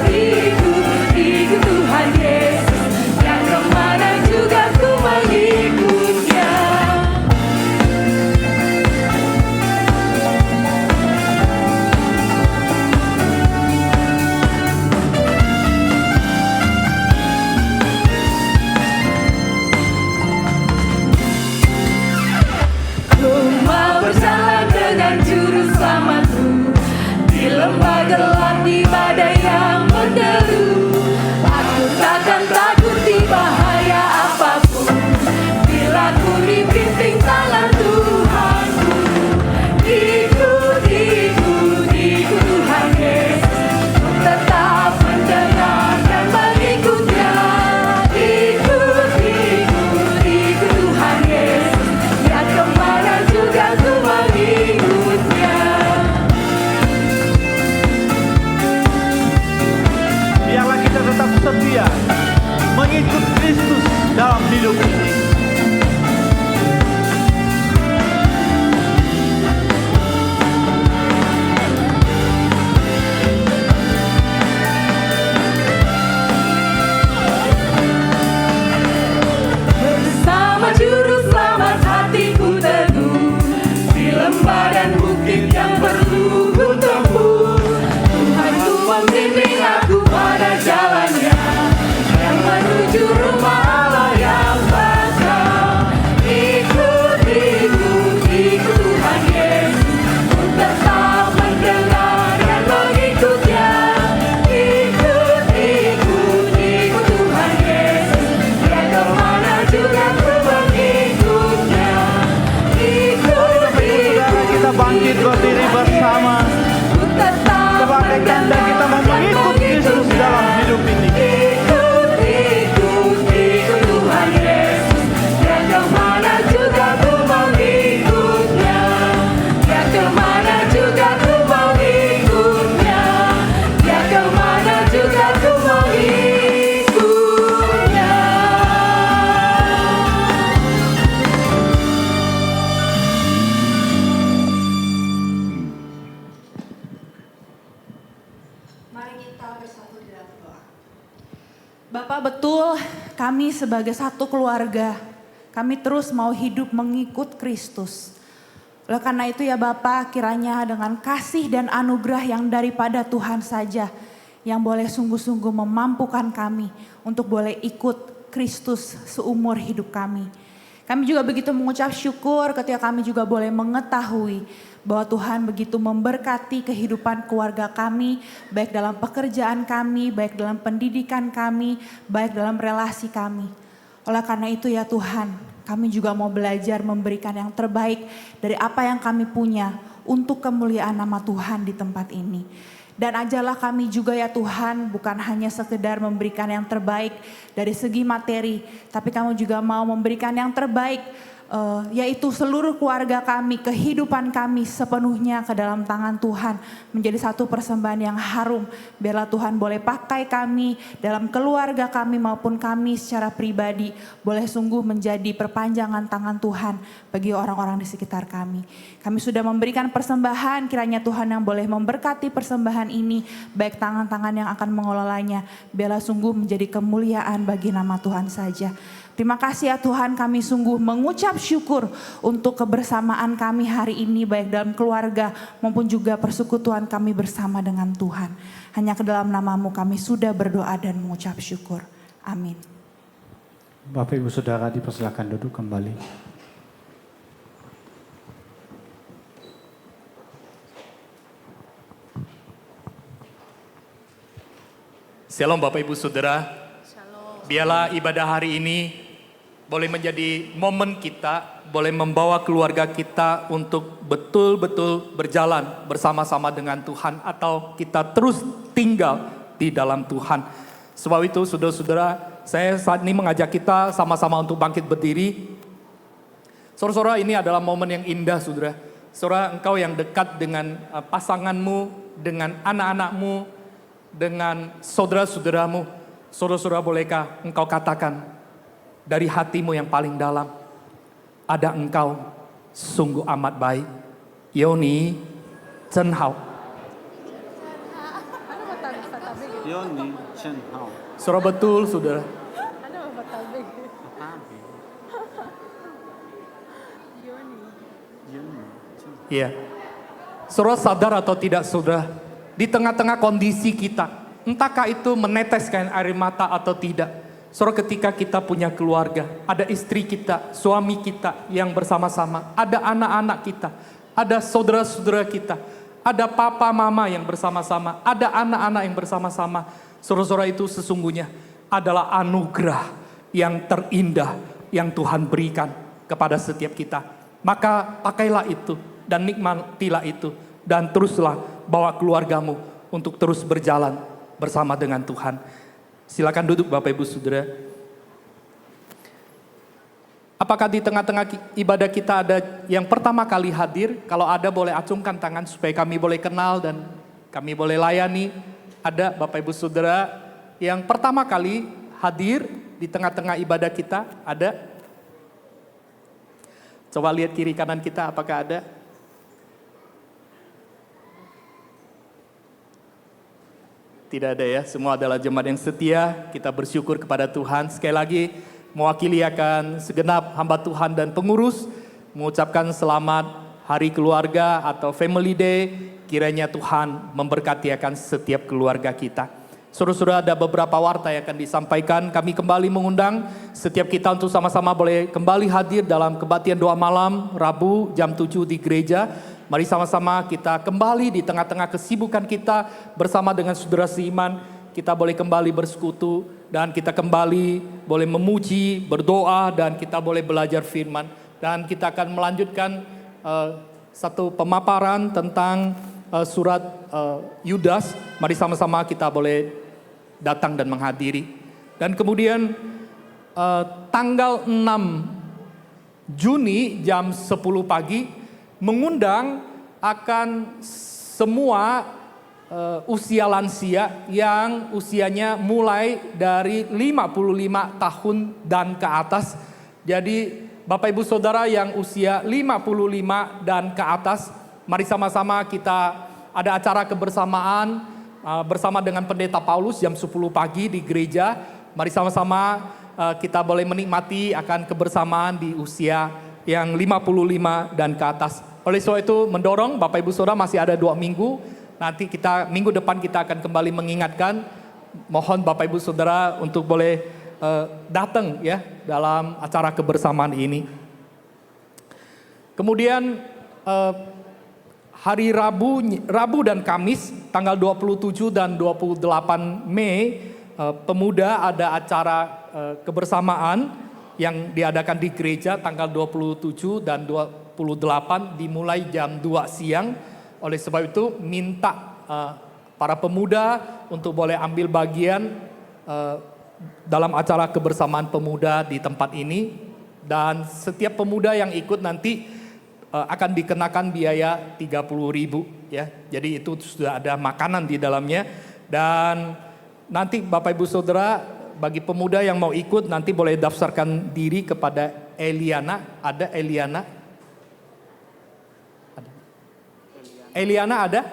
Tuhan Yesus, yang kemana juga ku mengikutnya. Ku mau berjalan dengan Juru Selamatku di lembah gelap, di badai yang menderu. Aku takkan takut di bahaya apapun bila ku dipimpin tangan Tuhanku. Ikut bangkit berdiri bersama sebagai tanda kita mau mengikut Kristus dalam hidup ini. Tuhan Yesus, dia kemana juga ku mau ikutnya, dia kemana juga ku mau ikutnya, dia kemana juga ku mau ikutnya. Mari kita bersatu di dalam doa. Bapak, betul kami sebagai satu keluarga, kami terus mau hidup mengikut Kristus. Oleh karena itu ya Bapak, kiranya dengan kasih dan anugerah yang daripada Tuhan saja, yang boleh sungguh-sungguh memampukan kami untuk boleh ikut Kristus seumur hidup kami. Kami juga begitu mengucap syukur ketika kami juga boleh mengetahui bahwa Tuhan begitu memberkati kehidupan keluarga kami, baik dalam pekerjaan kami, baik dalam pendidikan kami, baik dalam relasi kami. Oleh karena itu ya Tuhan, kami juga mau belajar memberikan yang terbaik dari apa yang kami punya untuk kemuliaan nama Tuhan di tempat ini. Dan ajarlah kami juga ya Tuhan, bukan hanya sekedar memberikan yang terbaik dari segi materi, tapi kami juga mau memberikan yang terbaik, yaitu seluruh keluarga kami, kehidupan kami sepenuhnya ke dalam tangan Tuhan, menjadi satu persembahan yang harum. Biarlah Tuhan boleh pakai kami dalam keluarga kami maupun kami secara pribadi, boleh sungguh menjadi perpanjangan tangan Tuhan bagi orang-orang di sekitar kami. Kami sudah memberikan persembahan, kiranya Tuhan yang boleh memberkati persembahan ini, baik tangan-tangan yang akan mengelolanya, biarlah sungguh menjadi kemuliaan bagi nama Tuhan saja. Terima kasih ya Tuhan, kami sungguh mengucap syukur untuk kebersamaan kami hari ini, baik dalam keluarga maupun juga persekutuan kami bersama dengan Tuhan. Hanya ke dalam nama-Mu kami sudah berdoa dan mengucap syukur. Amin. Bapak Ibu Saudara dipersilakan duduk kembali. Shalom Bapak Ibu Saudara. Biarlah ibadah hari ini boleh menjadi momen kita, boleh membawa keluarga kita untuk betul-betul berjalan bersama-sama dengan Tuhan, atau kita terus tinggal di dalam Tuhan. Sebab itu saudara-saudara, saya saat ini mengajak kita sama-sama untuk bangkit berdiri. Saudara-saudara, ini adalah momen yang indah saudara. Saudara, engkau yang dekat dengan pasanganmu, dengan anak-anakmu, dengan saudara-saudaramu. Saudara-saudara, bolehkah engkau katakan dari hatimu yang paling dalam, ada engkau sungguh amat baik. Yoni Chen Hao. Yoni Chen Hao. Saudara, betul saudara. Iya. Saudara sadar atau tidak saudara, di tengah-tengah kondisi kita, entahkah itu meneteskan air mata atau tidak, saudara, ketika kita punya keluarga, ada istri kita, suami kita yang bersama-sama, ada anak-anak kita, ada saudara-saudara kita, ada papa mama yang bersama-sama, ada anak-anak yang bersama-sama. Saudara-saudara, itu sesungguhnya adalah anugerah yang terindah yang Tuhan berikan kepada setiap kita. Maka pakailah itu dan nikmatilah itu, dan teruslah bawa keluargamu untuk terus berjalan bersama dengan Tuhan. Silakan duduk Bapak Ibu Saudara. Apakah di tengah-tengah ibadah kita ada yang pertama kali hadir? Kalau ada boleh acungkan tangan supaya kami boleh kenal dan kami boleh layani. Ada Bapak Ibu Saudara yang pertama kali hadir di tengah-tengah ibadah kita? Ada? Coba lihat kiri kanan kita, apakah ada? Tidak ada ya, semua adalah jemaat yang setia. Kita bersyukur kepada Tuhan. Sekali lagi mewakili akan segenap hamba Tuhan dan pengurus, mengucapkan selamat hari keluarga atau family day. Kiranya Tuhan memberkati akan setiap keluarga kita. Saudara-saudara, ada beberapa warta yang akan disampaikan. Kami kembali mengundang setiap kita untuk sama-sama boleh kembali hadir dalam kebaktian doa malam Rabu jam 7 di gereja. Mari sama-sama kita kembali di tengah-tengah kesibukan kita bersama dengan saudara seiman. Kita boleh kembali bersekutu dan kita kembali boleh memuji, berdoa, dan kita boleh belajar firman. Dan kita akan melanjutkan satu pemaparan tentang surat Yudas. Mari sama-sama kita boleh datang dan menghadiri. Dan kemudian tanggal 6 Juni jam 10 pagi mengundang akan semua usia lansia yang usianya mulai dari 55 tahun dan ke atas. Jadi Bapak Ibu Saudara yang usia 55 dan ke atas, mari sama-sama kita ada acara kebersamaan bersama dengan Pendeta Paulus jam 10 pagi di gereja. Mari sama-sama kita boleh menikmati akan kebersamaan di usia yang 55 dan ke atas. Oleh sebab itu mendorong Bapak Ibu Saudara masih ada 2 minggu. Nanti minggu depan kita akan kembali mengingatkan. Mohon Bapak Ibu Saudara untuk boleh datang ya dalam acara kebersamaan ini. Kemudian hari Rabu dan Kamis tanggal 27 dan 28 Mei pemuda ada acara kebersamaan yang diadakan di gereja tanggal 27 dan 28 dimulai jam 2 siang. Oleh sebab itu minta para pemuda untuk boleh ambil bagian dalam acara kebersamaan pemuda di tempat ini. Dan setiap pemuda yang ikut nanti akan dikenakan biaya 30.000 ya. Jadi itu sudah ada makanan di dalamnya. Dan nanti Bapak Ibu Saudara bagi pemuda yang mau ikut nanti boleh daftarkan diri kepada Eliana. Ada Eliana? Eliana ada?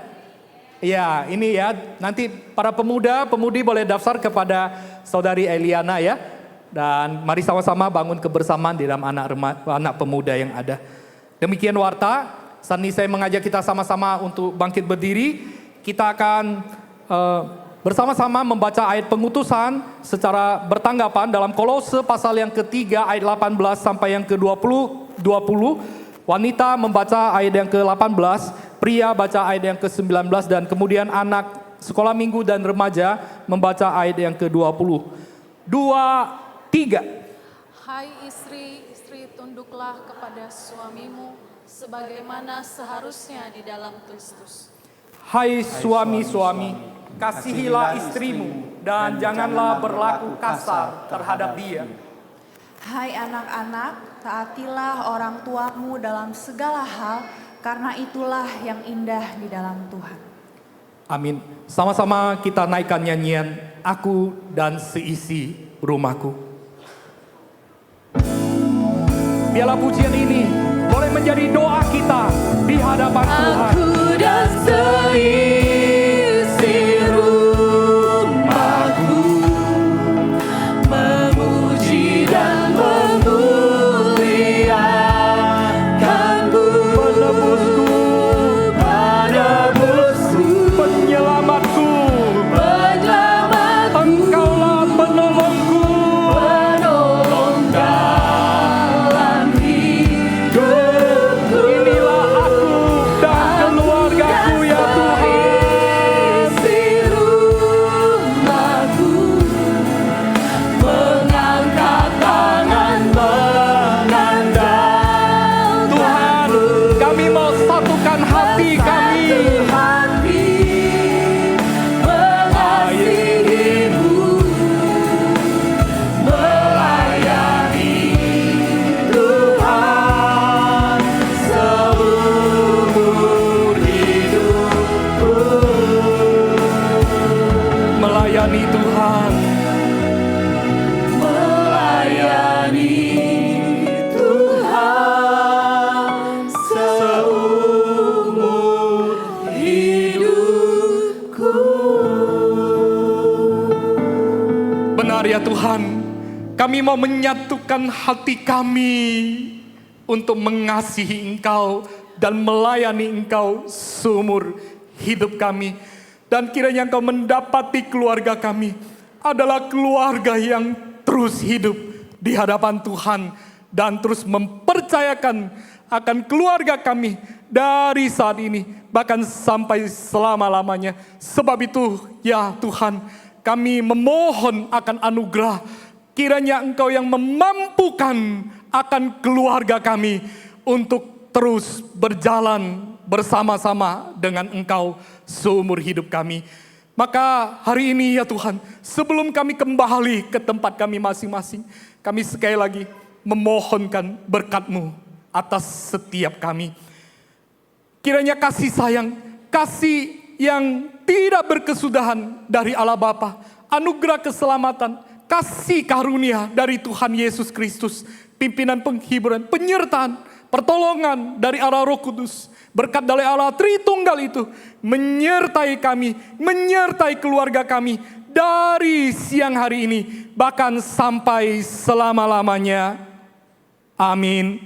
Ya, ini ya. Nanti para pemudi boleh daftar kepada saudari Eliana ya. Dan mari sama-sama bangun kebersamaan di dalam anak pemuda yang ada. Demikian warta. Saat ini saya mengajak kita sama-sama untuk bangkit berdiri. Kita akan bersama-sama membaca ayat pengutusan secara bertanggapan dalam Kolose pasal yang ketiga ayat 18 sampai yang ke-20. Wanita membaca ayat yang ke-18, pria baca ayat yang ke-19, dan kemudian anak sekolah minggu dan remaja membaca ayat yang ke-20. 2, 3. Hai istri tunduklah kepada suamimu sebagaimana seharusnya di dalam Kristus. Hai suami-suami, kasihilah istrimu dan janganlah berlaku kasar terhadap dia. Hai anak-anak, taatilah orang tuamu dalam segala hal, karena itulah yang indah di dalam Tuhan. Amin. Sama-sama kita naikkan nyanyian Aku dan Seisi Rumahku. Biarlah pujian ini boleh menjadi doa kita di hadapan Tuhan. Aku dan seisi rumahku memuji dan memuliakan-Mu. Penebusku, Penyelamatku, Engkaulah penolongku, penolong dalam hidupku. inilah aku dan keluargaku ya Tuhan. Isi rumahku mengangkat tangan mengandalkan Tuhan, kami mau satukan hati kami. Mengasihi-Mu, melayani Tuhan seumur hidupku. Melayani Tuhan. Melayani Tuhan seumur hidupku. Benar ya Tuhan, kami mau menyatukan hati kami untuk mengasihi Engkau dan melayani Engkau seumur hidup kami. Dan kiranya Engkau mendapati keluarga kami adalah keluarga yang terus hidup di hadapan Tuhan dan terus mempercayakan akan keluarga kami dari saat ini bahkan sampai selama-lamanya. Sebab itu ya Tuhan, kami memohon akan anugerah, kiranya Engkau yang memampukan akan keluarga kami untuk terus berjalan bersama-sama dengan Engkau seumur hidup kami. Maka hari ini ya Tuhan, sebelum kami kembali ke tempat kami masing-masing, kami sekali lagi memohonkan berkat-Mu atas setiap kami. Kiranya kasih sayang, kasih yang tidak berkesudahan dari Allah Bapa, anugerah keselamatan, kasih karunia dari Tuhan Yesus Kristus, pimpinan penghiburan, penyertaan, pertolongan dari Allah Roh Kudus, berkat dari Allah Tritunggal itu menyertai kami, menyertai keluarga kami dari siang hari ini bahkan sampai selama-lamanya. Amin.